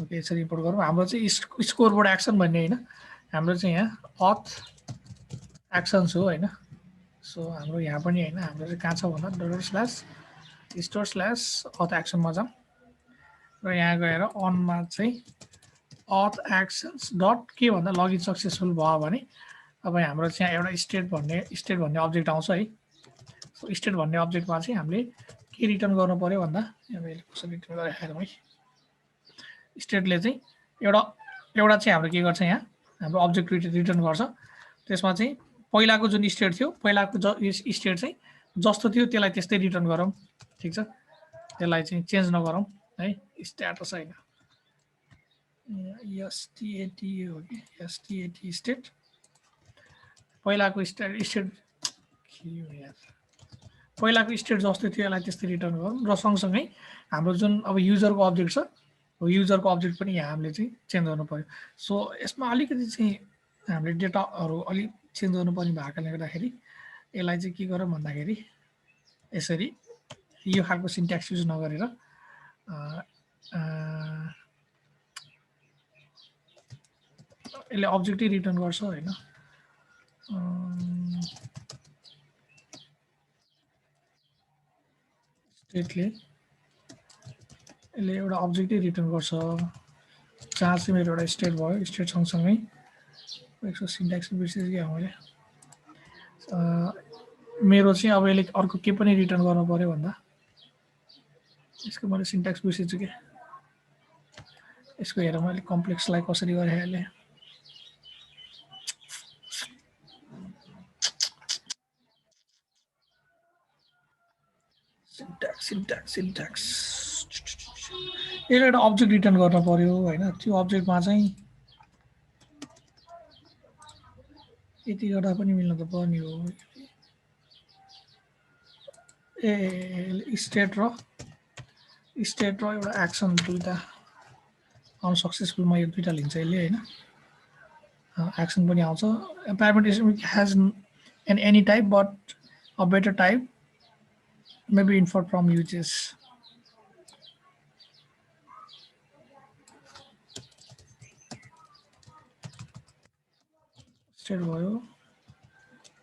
ओके यसरी इम्पोर्ट गरौँ। हाम्रो चाहिँ स्कोरबोर्ड एक्सन भन्ने होइन, हाम्रो चाहिँ यहाँ अथ एक्सन्स हो होइन। सो हाम्रो यहाँ पनि होइन, हाम्रो चाहिँ कहाँ छ भन्दा $/store/अथ एक्सनमा जाऊँ र यहाँ गएर अनमा चाहिँ अथ एक्सन्स डट के भन्दा लगइन सक्सेसफुल भयो भने अब हाम्रो चाहिँ यहाँ एउटा स्टेट भन्ने अब्जेक्ट आउँछ है। सो स्टेट भन्ने अब्जेक्टमा चाहिँ हामीले के रिटर्न गर्नु पर्यो भन्दा मैले कसरी रिटर्न गरेर हेरौँ है। स्टेटले चाहिँ एउटा चाहिँ हाम्रो के गर्छ यहाँ हाम्रो अब्जेक्ट रिटर्न गर्छ। त्यसमा चाहिँ पहिलाको जुन स्टेट थियो पहिलाको स्टेट चाहिँ जस्तो थियो त्यसलाई त्यस्तै रिटर्न गरौँ, ठिक छ। त्यसलाई चाहिँ चेन्ज नगरौँ है। स्ट्याटस होइन एसटिएटी हो कि एसटिएटी स्टेट पहिलाको स्टेट पहिलाको स्टेट जस्तो थियो यसलाई त्यस्तै रिटर्न गरौँ र सँगसँगै हाम्रो जुन अब युजरको अब्जेक्ट छ युजरको अब्जेक्ट पनि यहाँ हामीले चाहिँ चेन्ज गर्नु पर्यो। सो यसमा अलिकति चाहिँ हामीले डेटाहरू अलिक चेन्ज गर्नुपर्ने भएकोले गर्दाखेरि यसलाई चाहिँ के गरौँ भन्दाखेरि यसरी यो खालको सिन्ट्याक्स युज नगरेर यसले अब्जेक्टै रिटर्न गर्छ होइन। स्टेटले यसले एउटा अब्जेक्टै रिटर्न गर्छ जहाँ चाहिँ मेरो एउटा स्टेट भयो। स्टेट सँगसँगै यसको सिन्ट्याक्स बिर्सेछु क्या मैले। मेरो चाहिँ अब यसले अर्को के पनि रिटर्न गर्नु पर्यो भन्दा यसको मैले सिन्ट्याक्स बिर्सेछु क्या। यसको हेरौँ मैले कम्प्लेक्सलाई कसरी गरेँ यसले। सिन्ट्याक्स यसले एउटा अब्जेक्ट रिटर्न गर्नु पर्यो होइन। त्यो अब्जेक्टमा चाहिँ यति गर्दा पनि मिल्न त पर्ने हो। स्टेट र एउटा एक्सन दुईटा अनसक्सेसफुलमा यो दुईटा लिन्छ यसले होइन। एक्सन पनि आउँछ। Parameter has an any type but a better type maybe infer from uses। State भयो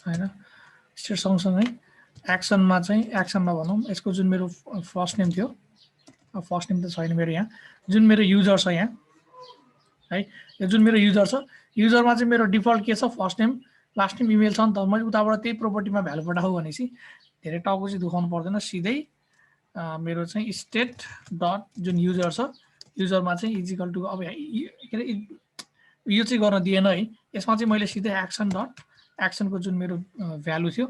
होइन। स्टेट सँगसँगै एक्सनमा चाहिँ एक्सनमा भनौँ यसको जुन मेरो फर्स्ट नेम थियो, फर्स्ट नेम त छैन मेरो यहाँ, जुन मेरो युजर छ यहाँ है। यो जुन मेरो युजर छ युजरमा चाहिँ मेरो डिफल्ट के छ first name last name email छ नि त। मैले उताबाट त्यही प्रोपर्टीमा भ्यालु पठाऊ भनेपछि धेरै टाउको चाहिँ दुखाउनु पर्दैन। सिधै मेरो चाहिँ स्टेट डट जुन युजर छ युजरमा चाहिँ इजिकल टु अब के अरे यो चाहिँ गर्न दिएन है। यसमा चाहिँ मैले सिधै एक्सन डट एक्सनको जुन मेरो भ्यालु थियो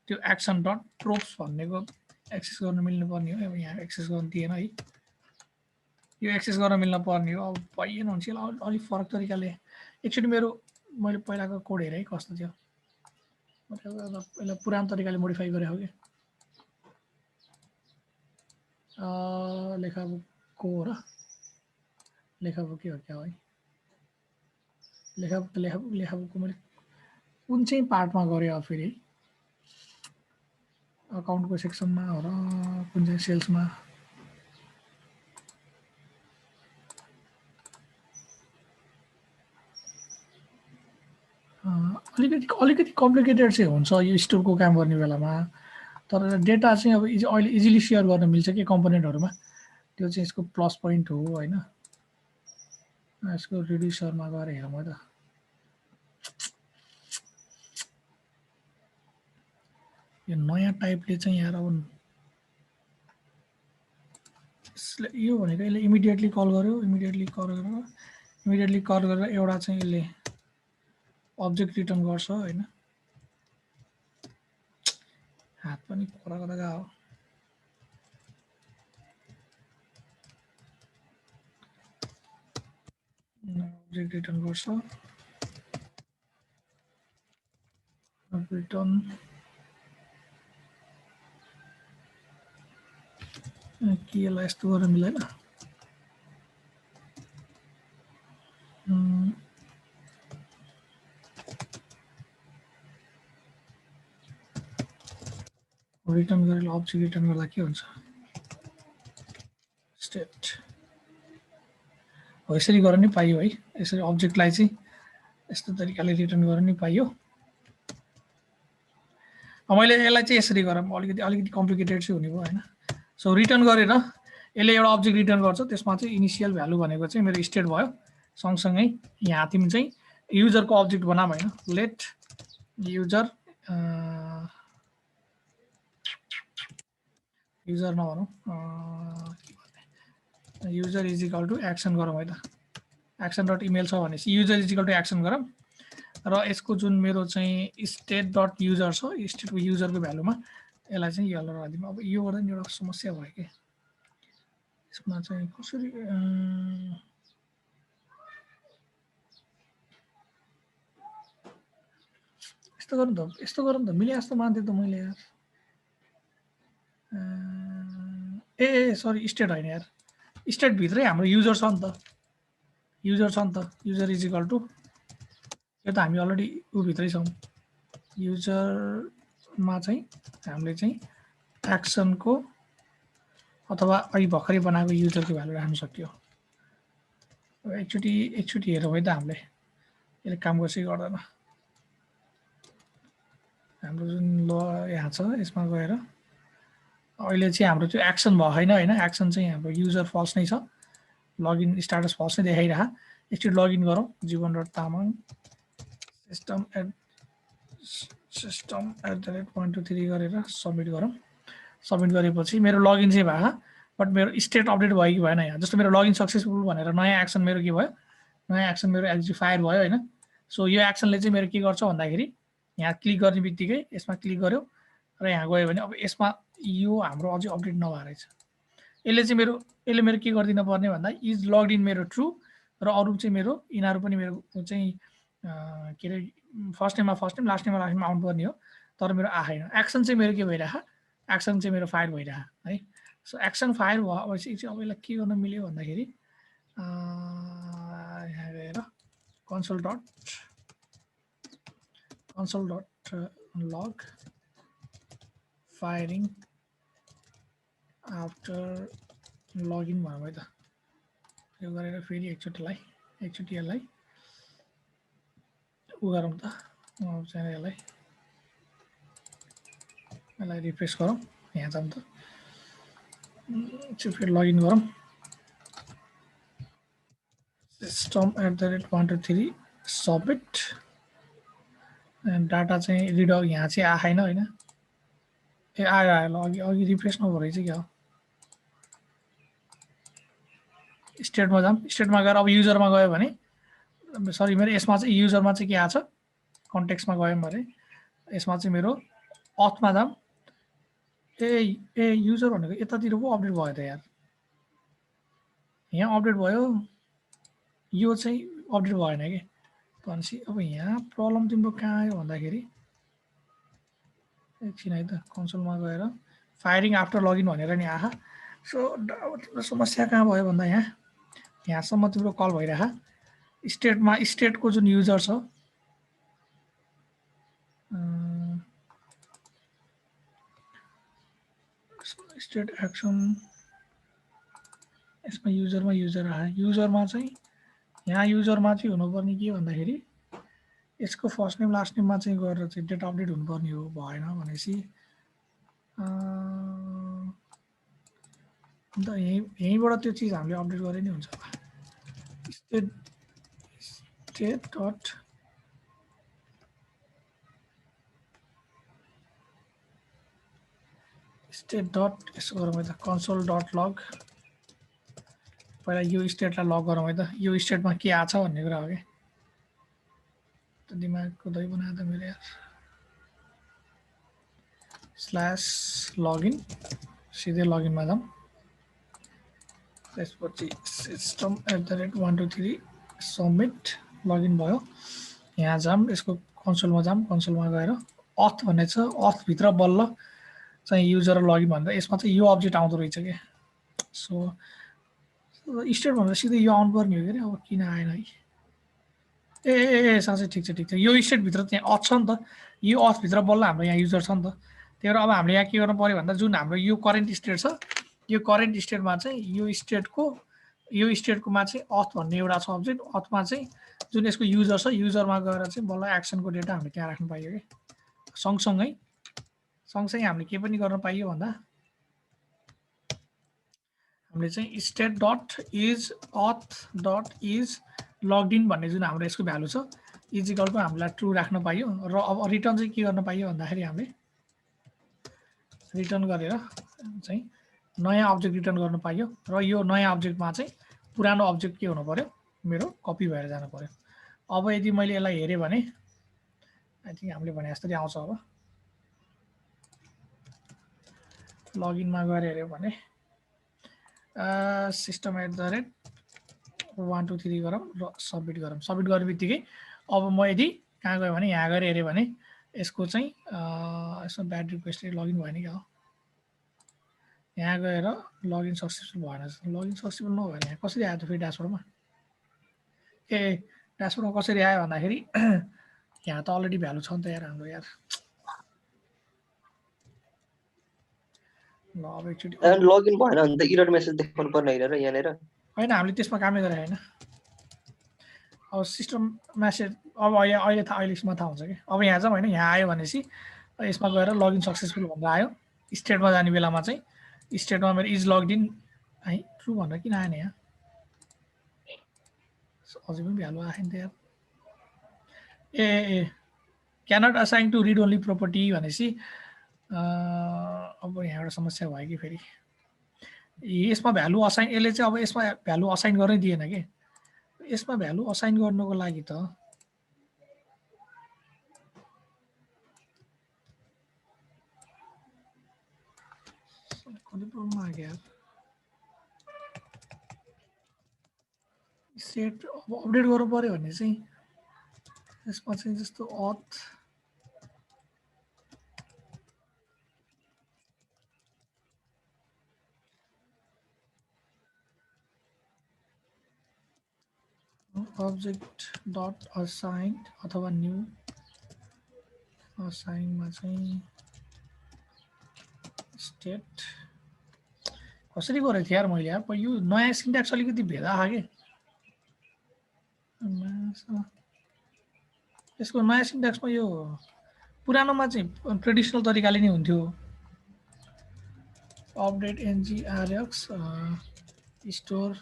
त्यो एक्सन डट प्रोप्स भन्नेको एक्सेस गर्न मिल्नु पर्ने हो अब यहाँ एक्सेस गर्न दिएन है यो एक्सेस गर्न मिल्न पर्ने हो अब भइएन हुन्छ अलिक फरक तरिकाले एकचोटि मेरो मैले पहिलाको कोड हेरेँ है कस्तो थियो पहिला पुरानो तरिकाले मोडिफाई गरे हो कि लेखाबुकको हो र लेखाबुक के हो क्या हो है लेखाबुकको मैले कुन चाहिँ पार्टमा गरेँ अब फेरि अकाउन्टको सेक्सनमा हो र कुन चाहिँ सेल्समा अलिकति कम्प्लिकेटेड चाहिँ हुन्छ यो स्टोरको काम गर्ने बेलामा तर डेटा चाहिँ अब अहिले इजिली सेयर गर्न मिल्छ कि कम्पोनेन्टहरूमा त्यो चाहिँ यसको प्लस पोइन्ट हो होइन यसको रिड्युसरमा गएर हेरौँ है त यो नयाँ टाइपले चाहिँ यहाँ अब यो भनेको यसले इमिडिएटली कल गर्यो इमिडिएटली कल गरेर एउटा चाहिँ यसले अब्जेक्ट रिटर्न गर्छ होइन हात पनि खोरा गएको हो अब्जेक्ट रिटर्न गर्छ रिटर्न के यसलाई यस्तो गरेर मिल्दैन रिटर्न गरेर अब्जेक्ट रिटर्न गर्दा के हुन्छ स्टेट हो यसरी गर्न नि पाइयो है यसरी अब्जेक्टलाई चाहिँ यस्तो तरिकाले रिटर्न गर्न नि पाइयो मैले यसलाई चाहिँ यसरी गरौँ अलिकति कम्प्लिकेटेड चाहिँ हुने भयो होइन सो रिटर्न गरेर यसले एउटा अब्जेक्ट रिटर्न गर्छ त्यसमा चाहिँ इनिसियल भ्यालु भनेको चाहिँ मेरो स्टेट भयो सँगसँगै यहाँ तिमी चाहिँ युजरको अब्जेक्ट बनाऊ होइन लेट युजर नभनौँ user is equal to action गरौँ है त एक्सन डट इमेल छ भनेपछि user is equal to action गरौँ र यसको जुन मेरो चाहिँ स्टेट डट युजर छ स्टेटको युजरको भ्यालुमा यसलाई चाहिँ यो राखिदिउँ अब यो गर्दा नि एउटा समस्या भयो कि यसमा चाहिँ कसरी यस्तो गरौँ त मिले जस्तो मान्थेँ त मैले यार ए सरी स्टेट होइन यार स्टेटभित्रै हाम्रो युजर छ नि त युजर इज इक्वल टु यो त हामी अलरेडी भित्रै छौँ युजरमा चाहिँ हामीले चाहिँ एक्सनको अथवा अहिले भर्खरै बनाएको युजरको भ्यालु राख्न सक्यो एकचोटि हेरौँ है त हामीले यसले काम गर्छ कि गर्दैन हाम्रो जुन ल यहाँ छ यसमा गएर अहिले चाहिँ हाम्रो त्यो एक्सन भएको छैन होइन एक्सन चाहिँ हाम्रो युजर फल्स नै छ लगइन स्टाटस फल्स नै देखाइरह एकचोटि लगइन गरौँ जीवन.तामाङ system@123 गरेर सबमिट गरौँ सबमिट गरेपछि मेरो लगइन चाहिँ भयो बट मेरो स्टेट अपडेट भयो कि भएन यहाँ जस्तो मेरो लगइन सक्सेसफुल भनेर नयाँ एक्सन मेरो के भयो नयाँ एक्सन मेरो एक्जिट फायर भयो होइन सो यो एक्सनले चाहिँ मेरो के गर्छ भन्दाखेरि यहाँ क्लिक गर्ने बित्तिकै यसमा क्लिक गर्यो र यहाँ गयो भने अब यसमा यो हाम्रो अझै अपडेट नभएर रहेछ यसले मेरो के गरिदिन पर्ने भन्दा इज लगड इन मेरो ट्रु र अरू चाहिँ मेरो यिनीहरू पनि मेरो चाहिँ के अरे फर्स्ट नेममा लास्ट नेममा आउनु पर्ने हो तर मेरो आएन एक्सन चाहिँ मेरो के भइरहेको एक्सन चाहिँ मेरो फायर भइरहेको है सो एक्सन फायर भएपछि चाहिँ अब यसलाई के गर्न मिल्यो भन्दाखेरि यहाँ गएर console dot log firing after login भयो त यो गरेर फेरि एकचोटि यसलाई उ गरौँ त चाहिँ यसलाई रिफ्रेस गरौँ यहाँ जाउँ त फेरि लगइन गरौँ system@123 सबमिट डाटा चाहिँ रिड यहाँ चाहिँ आएन होइन ए आयो अघि रिफ्रेस नभएको रहेछ क्या हो स्टेटमा जाऊँ स्टेटमा गएर अब युजरमा गयो भने सरी मेरो यसमा चाहिँ युजरमा चाहिँ के आछ कन्टेक्स्टमा गयौँ भने यसमा चाहिँ मेरो अथमा जाऊँ ए युजर भनेको यतातिर पो अपडेट भयो त यार, यहाँ अपडेट भयो, यो चाहिँ अपडेट भएन कि भनेपछि अब यहाँ प्रब्लम तिम्रो कहाँ आयो भन्दाखेरि एकछिन है त कन्सोलमा गएर फायरिङ आफ्टर लगइन भनेर नि आहा। सो तिम्रो समस्या कहाँ भयो भन्दा यहाँसम्म तिम्रो कल भइरह, स्टेटमा स्टेटको जुन युजर छ स्टेट एक्सन, यसमा युजर आयो, युजरमा चाहिँ यहाँ युजरमा चाहिँ हुनुपर्ने के भन्दाखेरि यसको फर्स्ट नेम लास्ट नेममा चाहिँ गरेर चाहिँ डेट अपडेट हुनुपर्ने हो, भएन भनेपछि अन्त यहीँबाट त्यो चिज हामीले अपडेट गरे नि हुन्छ। स्टेट डट यसो गरौँ है त, कन्सोल डट लग, पहिला यो स्टेटलाई लग गरौँ है त, यो स्टेटमा के आछ भन्ने कुरा हो कि। दिमागको दही बनायो त मेरो यार। स्ल्यास लगइन, सिधै लगइनमा जाऊँ, त्यसपछि system@123 सबमिट, लगइन भयो। यहाँ जाऊँ, यसको कन्सोलमा जाऊँ, कन्सोलमा गएर अथ भन्ने छ, अथभित्र बल्ल चाहिँ युजर लगइन भनेर यसमा चाहिँ यो अब्जेक्ट आउँदो रहेछ कि। सो स्टेट भनेर सिधै यो आउनुपर्ने हो कि अब किन आएन है। ए साँच्चै ठिक छ, यो स्टेटभित्र त्यहाँ अथ छ नि त, यो अथभित्र बल्ल हाम्रो यहाँ युजर छ नि त। त्यही भएर अब हामीले यहाँ के गर्नु पऱ्यो भन्दा जुन हाम्रो यो करेन्ट स्टेट छ, यो करेन्ट स्टेटमा चाहिँ यो स्टेटकोमा चाहिँ अथ भन्ने एउटा छ अब्जेक्ट, अथमा चाहिँ जुन यसको युजर छ, युजरमा गएर चाहिँ बल्ल एक्सनको डेटा हामीले त्यहाँ राख्नु पाइयो कि। सँगसँगै हामीले के पनि गर्न पाइयो भन्दा हामीले चाहिँ स्टेट डट इज अथ डट इज लगड इन भन्ने जुन हाम्रो यसको भ्यालु छ इजिकलको हामीलाई ट्रु राख्न पाइयो। र अब रिटर्न चाहिँ के गर्न पाइयो भन्दाखेरि हामीले रिटर्न गरेर चाहिँ नयाँ अब्जेक्ट रिटर्न गर्न पाइयो। र यो नयाँ अब्जेक्टमा चाहिँ पुरानो अब्जेक्ट के हुनु पर्यो, मेरो कपी भएर जानु पर्यो। अब यदि मैले यसलाई हेरेँ भने आई थिङ्क हामीले भने जस्तै आउँछ। अब लगइनमा गएर हेऱ्यो भने system@123 गरौँ र सबमिट गरौँ। सबमिट गर्ने बित्तिकै अब म यदि कहाँ गयो भने यहाँ गएर हेऱ्यो भने यसको चाहिँ यसमा ब्याड रिक्वेस्ट लगइन भएन क्या हो। यहाँ गएर लगइन सक्सेसफुल भएन, लगइन सक्सेसफुल नभएर यहाँ कसरी आयो त फेरि ड्यासबोर्डमा। ड्यासबोर्डमा कसरी आयो भन्दाखेरि यहाँ त अलरेडी भ्यालु छ नि त यार हाम्रो यार। ल अब एकचोटि लगइन भएन भने त एरर मेसेज देखाउनु पर्ने हैन र यहाँनेर? हैन, हामीले त्यसमा कामै गरे हैन। अब सिस्टम मेसेज अब अहिलेसम्म थाहा हुन्छ कि। अब यहाँ जाउँ हैन, यहाँ आयो भनेपछि यसमा गएर लगइन सक्सेसफुल भनेर आयो। स्टेटमा जाने बेलामा चाहिँ स्टेटमा मेरो इज लगड इन है ट्रु भनेर किन आएन यहाँ, अझै पनि भ्यालु आएन त यार। ए cannot assign to read only property भनेपछि अब यहाँ एउटा समस्या भयो कि फेरि यसमा भ्यालु असाइन, यसले चाहिँ अब यसमा भ्यालु असाइन गर्नै दिएन कि। यसमा भ्यालु असाइन गर्नको लागि त कुनै प्रब्लम आयो यार। सेट अब अपडेट गर्नु पर्यो भने चाहिँ यसमा चाहिँ जस्तो अथ अब्जेक्ट डट असाइन अथवा न्यू असाइनमा चाहिँ स्टेट कसरी गरेको थिएँ यार मैले यार। यो नयाँ सिन्ट्याक्स अलिकति भेदा आयो कि यसको नयाँ सिन्ट्याक्समा यो पुरानोमा चाहिँ ट्रेडिसनल तरिकाले नै हुन्थ्यो। अपडेट ngRx स्टोर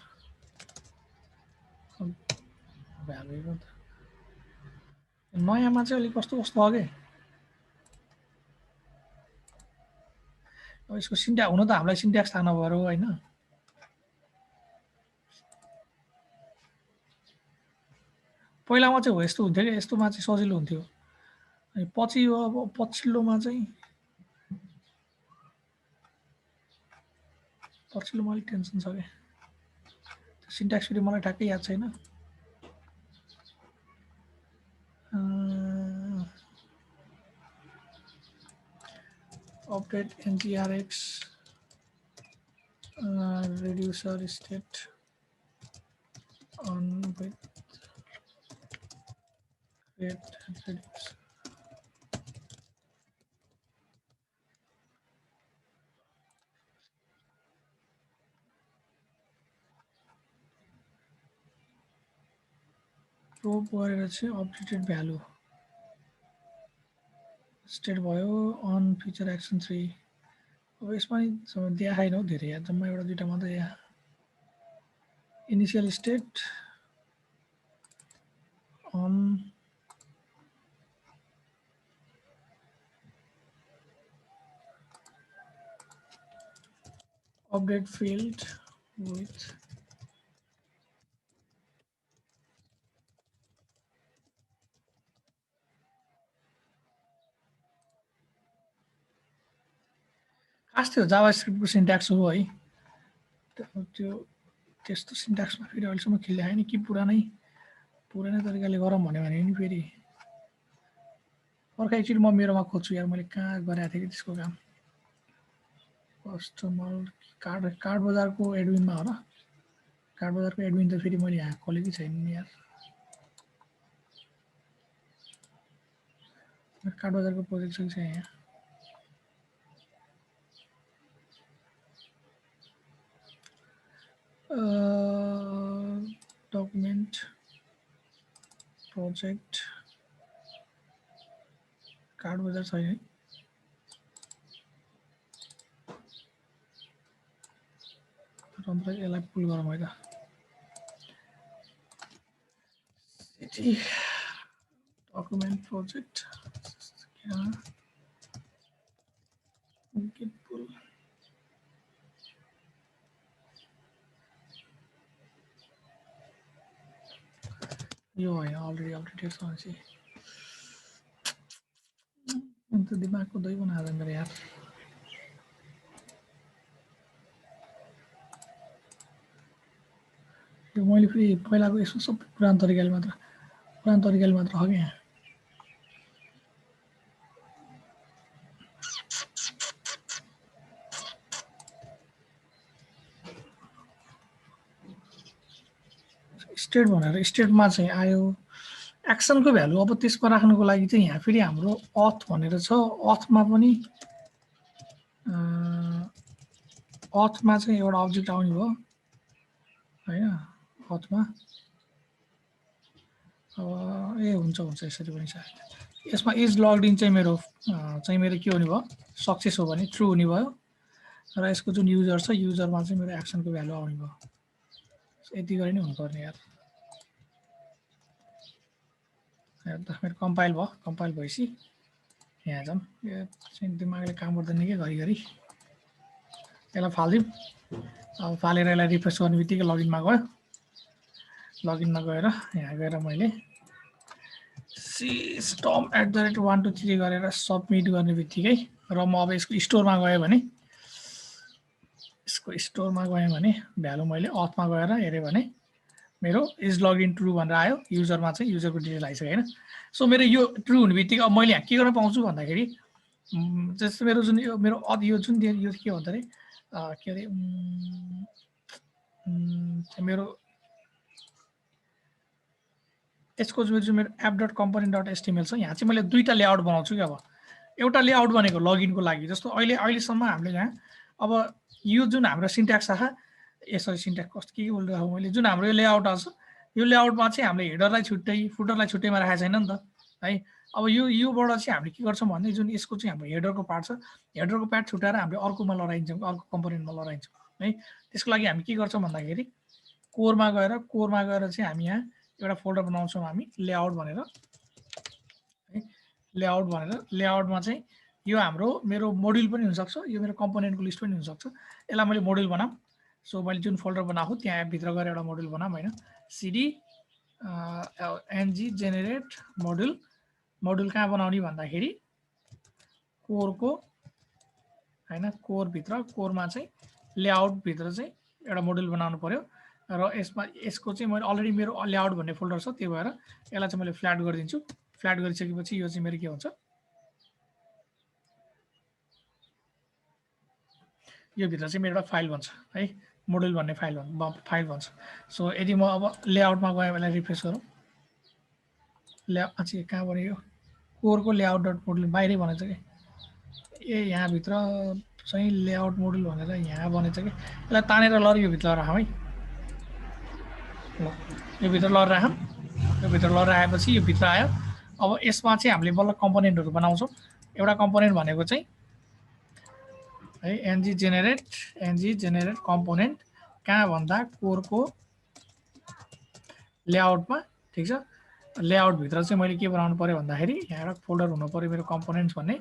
भ्यालु नयाँमा चाहिँ अलिक कस्तो कस्तो हो कि। अब यसको सिन्ट्याक्स हुन त हामीलाई सिन्ट्याक्स थाहा नभएर होइन। पहिलामा चाहिँ हो यस्तो हुन्थ्यो कि, यस्तोमा चाहिँ सजिलो हुन्थ्यो। अनि पछि अब पछिल्लोमा चाहिँ पर्सिलो मलाई टेन्सन छ के सिन्ट्याक्स फेरि मलाई ठ्याक्कै याद छैन update ngrx reducer state on with create reduce probe गरेर चाहिँ अपडेटेड भ्यालु स्टेट भयो अन फिचर एक्सन 3 अब यसमा नि देखाएन हौ धेरै यहाँ जम्मा एउटा दुईटा मात्रै यहाँ initial state on update field with खास त्यो जावास्क्रिप्टको सिन्ट्याक्स हो है त्यो त्यस्तो सिन्ट्याक्समा फेरि अहिलेसम्म खेले आएन कि पुरानै तरिकाले गरौँ भन्यो भने नि फेरि अर्को एकचोटि म मेरोमा खोज्छु यार मैले कहाँ गरेको थिएँ कि त्यसको काम कस्टमर कार्ड बजारको एडमिनमा हो र कार्ड बजारको एडमिन त फेरि मैले यहाँ खोलेकै छैन नि यार कार्ड बजारको प्रोजेक्ट छ यहाँ document project कार्ड बजार छैन है रम्रै यसलाई पुल गरौँ है त city document project git pull यो होइन अलरेडी अपडेटेड छ भनेपछि अन्त दिमागको दही बनाएर मेरो यार यो मैले फेरि पहिलाको यसो सबै पुरानो तरिकाले मात्र हो क्या स्टेट भनेर स्टेटमा चाहिँ आयो एक्सनको भ्यालु अब त्यसमा राख्नको लागि चाहिँ यहाँ फेरि हाम्रो अथ भनेर छ अथमा पनि अथमा चाहिँ एउटा अब्जेक्ट आउने भयो हैन अथमा ए हुन्छ यसरी पनि सायद यसमा इज लग्ड इन चाहिँ मेरो के हुने भयो सक्सेस हो भने ट्रु हुने भयो र यसको जुन युजर छ युजरमा चाहिँ मेरो एक्सनको भ्यालु आउने भयो यति गरी नै हुनुपर्ने यार मेरो कम्पाइल भयो कम्पाइल भएपछि यहाँ जाउँ यो चाहिँ दिमागले काम गर्दैन के घरिघरि यसलाई फालिदिउँ अब फालेर यसलाई रिफ्रेस गर्ने बित्तिकै लगइनमा गयो लगइनमा गएर यहाँ गएर मैले system@123 गरेर सबमिट गर्ने बित्तिकै र म अब यसको स्टोरमा गएँ भने भ्यालु मैले अथमा गएर हेरेँ भने मेरो इज लगइन ट्रु भनेर आयो युजरमा चाहिँ युजरको डिटेल आइसक्यो हैन सो मेरो यो ट्रु हुने बित्तिकै अब मैले यहाँ के गर्न पाउँछु भन्दाखेरि जस्तो मेरो जुन यो मेरो यो जुन यो के भन्छ अरे के अरे मेरो यसको जुन मेरो app.component.html छ यहाँ चाहिँ मैले दुईटा लेआउट बनाउँछु कि अब एउटा लेआउट भनेको लगइनको लागि जस्तो अहिलेसम्म हामीले यहाँ अब यो जुन हाम्रो सिन्ट्याक्स छ यसरी सिन्ट्याक्स कस्तो के बोलिरहेको मैले जुन हाम्रो यो लेआउट छ यो लेआउटमा चाहिँ हामीले हेडरलाई छुट्टै फुटरलाई छुट्टैमा राखेको छैन नि त है अब योबाट चाहिँ हामीले के गर्छौँ भने जुन यसको चाहिँ हाम्रो हेडरको पार्ट छ हेडरको पार्ट छुटाएर हामीले अर्कोमा लडाइन्छौँ अर्को कम्पोनेन्टमा लडाइन्छौँ है त्यसको लागि हामी के गर्छौँ भन्दाखेरि कोरमा गएर चाहिँ हामी यहाँ एउटा फोल्डर बनाउँछौँ हामी लेआउट भनेर है लेआउटमा चाहिँ यो हाम्रो मेरो मोड्युल पनि हुनसक्छ यो मेरो कम्पोनेन्टको लिस्ट पनि हुनसक्छ यसलाई मैले मोड्युल बनाऊँ सो मैले जुन फोल्डर बनाएको त्यहाँ भित्र गएर एउटा मोड्युल बनाऊँ हैन cd ng जेनेरेट मोड्युल कहाँ बनाउने भन्दाखेरि कोरको हैन कोरमा चाहिँ लेआउटभित्र चाहिँ एउटा मोडुल बनाउनु पर्यो र यसको चाहिँ मैले अलरेडी मेरो लेआउट भन्ने फोल्डर छ, त्यही भएर यसलाई चाहिँ मैले फ्ल्याट गरिदिन्छु। फ्ल्याट गरिसकेपछि यो चाहिँ मेरो के हुन्छ, यो भित्र चाहिँ मेरो एउटा फाइल बन्छ है, मोडुल भन्ने फाइल बन्छ। सो यदि म अब लेआउटमा गएँ यसलाई रिफ्रेस गरौँ, चाहिँ कहाँ बन्यो यो कोरको लेआउट डट मोडुल बाहिरै बनेछ कि यहाँभित्र चाहिँ लेआउट मोडुल भनेर यहाँ बनेछ कि यसलाई तानेर लर यो भित्र राखौँ है। ल यो भित्र लर राखौँ, यो भित्र लर राखेपछि यो भित्र आयो। अब यसमा चाहिँ हामीले बल्ल कम्पोनेन्टहरू बनाउँछौँ। एउटा कम्पोनेन्ट भनेको चाहिँ है एनजी जेनेरेट कम्पोनेन्ट कहाँ भन्दा कोरको लेआउटमा, ठिक छ। लेआउटभित्र चाहिँ मैले के बनाउनु पर्यो भन्दाखेरि यहाँ एउटा फोल्डर हुनु पर्यो मेरो कम्पोनेन्ट्स भन्ने,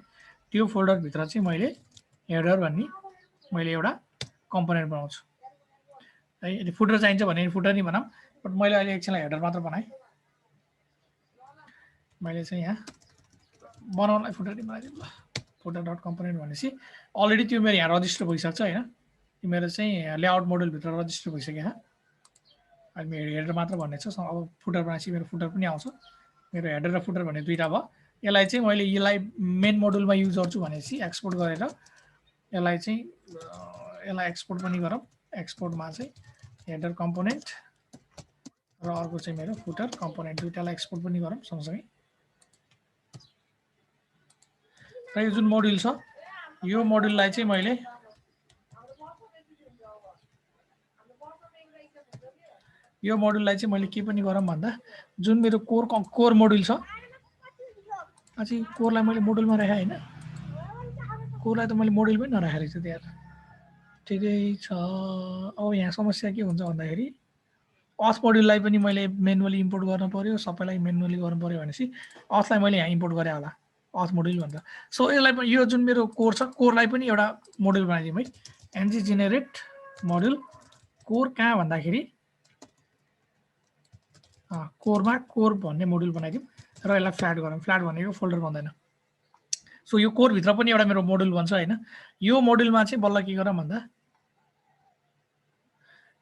त्यो फोल्डरभित्र चाहिँ मैले हेडर भन्ने मैले एउटा कम्पोनेन्ट बनाउँछु है। यदि फुटर चाहिन्छ भने फुटर नि बनाऊँ, बट मैले अहिले एकछिनलाई हेडर मात्र बनाएँ। मैले चाहिँ यहाँ बनाउनलाई फुटर नि बनाइदिउँ ल, फुटर डट कम्पोनेन्ट भनेपछि अलरेडी त्यो मेरो यहाँ रजिस्टर भइसक्छ होइन, त्यो मेरो चाहिँ लेआउट मोडुलभित्र रजिस्टर भइसक्यो। यहाँ अहिले मेरो हेडर मात्र भन्ने छ। अब फुटर बनाएपछि मेरो फुटर पनि आउँछ। मेरो हेडर र फुटर भन्ने दुईवटा भयो। यसलाई मेन मोडुलमा युज गर्छु भनेपछि एक्सपोर्ट गरेर यसलाई चाहिँ एक्सपोर्ट पनि गरौँ। एक्सपोर्टमा चाहिँ हेडर कम्पोनेन्ट र अर्को चाहिँ मेरो फुटर कम्पोनेन्ट दुईवटालाई एक्सपोर्ट पनि गरौँ सँगसँगै। र यो जुन मोडुल छ यो मोडुललाई चाहिँ मैले के पनि गरौँ भन्दा जुन मेरो कोर मोडुल छ, अझै कोरलाई मैले मोडुलमा राखेँ होइन, कोरलाई त मैले मोडुलमै नराखेको रहेछ त्यहाँ। ठिकै छ। अब यहाँ समस्या के हुन्छ भन्दाखेरि अथ मोडुललाई पनि मैले मेनुअली इम्पोर्ट गर्नु पर्यो, सबैलाई मेनुअली गर्नु पर्यो भनेपछि अथलाई मैले यहाँ इम्पोर्ट गरेँ होला, अथ मोडुल भनेर। सो यसलाई पनि यो जुन मेरो कोर छ कोरलाई पनि एउटा मोडुल बनाइदिउँ है। एनजी जेनेरेट मोडुल कोर कहाँ भन्दाखेरि कोरमा कोर भन्ने मोडुल बनाइदिउँ र यसलाई फ्ल्याट गरौँ। फ्ल्याट भनेको फोल्डर भन्दैन। सो यो कोरभित्र पनि एउटा मेरो मोडुल बन्छ होइन। यो मोडुलमा चाहिँ बल्ल के गरौँ भन्दा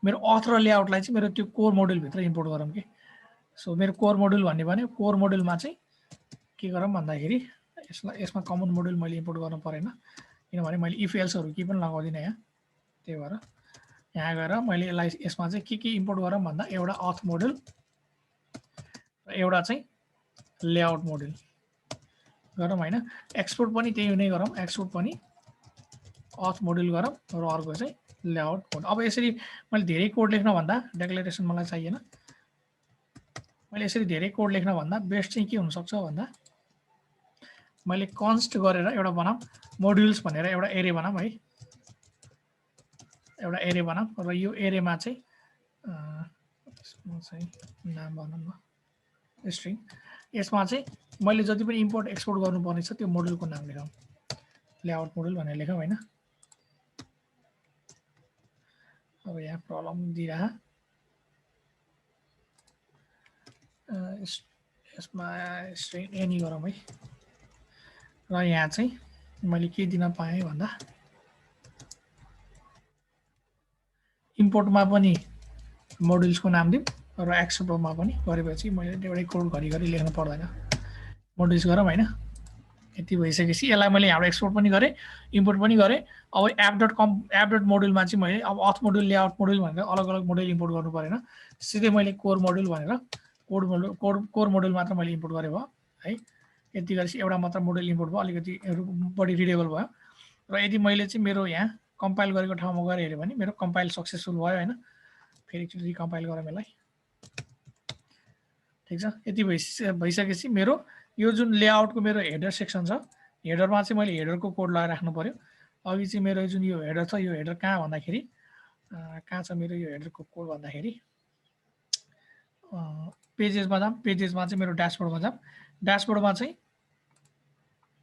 मेरो अथ र लेआउटलाई चाहिँ मेरो त्यो कोर मोडुलभित्र इम्पोर्ट गरौँ कि। सो मेरो कोर मोडुल भन्ने भने कोर मोडुलमा चाहिँ के गरौँ भन्दाखेरि यसमा कमन मोडुल मैले इम्पोर्ट गर्नु परेन, किनभने मैले इफ एल्सहरू केही पनि लगाउँदिनँ यहाँ। त्यही भएर यहाँ गएर मैले यसलाई यसमा चाहिँ के इम्पोर्ट गरौँ भन्दा एउटा अथ मोडुल र एउटा चाहिँ लेआउट मोडुल गरौँ होइन। एक्सपोर्ट पनि त्यही नै गरौँ, एक्सपोर्ट पनि अथ मोडुल गरौँ र अर्को चाहिँ लेआउट मोड। अब यसरी मैले धेरै कोड लेख्न भन्दा डेक्लेरेसन मलाई चाहिएन। मैले यसरी धेरै कोड लेख्न भन्दा बेस्ट चाहिँ के हुनसक्छ भन्दा मैले कन्स्ट गरेर एउटा बनाऊँ मोड्युल्स भनेर एउटा एरे बनाऊँ है। एउटा एरे बनाऊँ र यो एरेमा चाहिँ नाम भनौँ न स्ट्रिङ। यसमा चाहिँ मैले जति पनि इम्पोर्ट एक्सपोर्ट गर्नुपर्ने छ त्यो मोडुलको नाम लेखौँ, लेआउट मोडुल भनेर लेखौँ होइन। अब यहाँ प्रब्लम दिइरह यसमा स्ट्रिङ एनी गरौँ है। र यहाँ चाहिँ मैले के दिन पाएँ भन्दा इम्पोर्टमा पनि मोडुल्सको नाम दिउँ र एक्सपोर्टमा पनि गरेपछि मैले एउटै कोड घरिघरि लेख्नु पर्दैन। मोडुल्स गरौँ होइन। यति भइसकेपछि यसलाई मैले यहाँबाट एक्सपोर्ट पनि गरेँ इम्पोर्ट पनि गरेँ। अब एप डट मोडुलमा चाहिँ मैले अब अथ मोडुल लेआउट मोडुल भनेर अलग अलग मोडुल इम्पोर्ट गर्नु परेन, सिधै मैले कोर मोडुल भनेर कोर मोडुल मात्र मैले इम्पोर्ट गरेँ भयो है। यति गरेपछि एउटा मात्र मोडुल इम्पोर्ट भयो, अलिकति बढी रिडेबल भयो। र यदि मैले चाहिँ मेरो यहाँ कम्पाइल गरेको ठाउँमा गएर हेऱ्यो भने मेरो कम्पाइल सक्सेसफुल भयो होइन। फेरि एकचोटि रिकम्पाइल गरौँ यसलाई, ठिक छ। यति भइसकेपछि मेरो यो जुन लेआउटको मेरो हेडर सेक्सन छ, हेडरमा चाहिँ मैले हेडरको कोड लगाएर राख्नु पर्यो। अघि चाहिँ मेरो जुन यो हेडर छ यो हेडर कहाँ भन्दाखेरि कहाँ छ मेरो यो हेडरको कोड भन्दाखेरि पेजेसमा जाऊँ। पेजेसमा चाहिँ मेरो ड्यासबोर्डमा जाऊँ। ड्यासबोर्डमा चाहिँ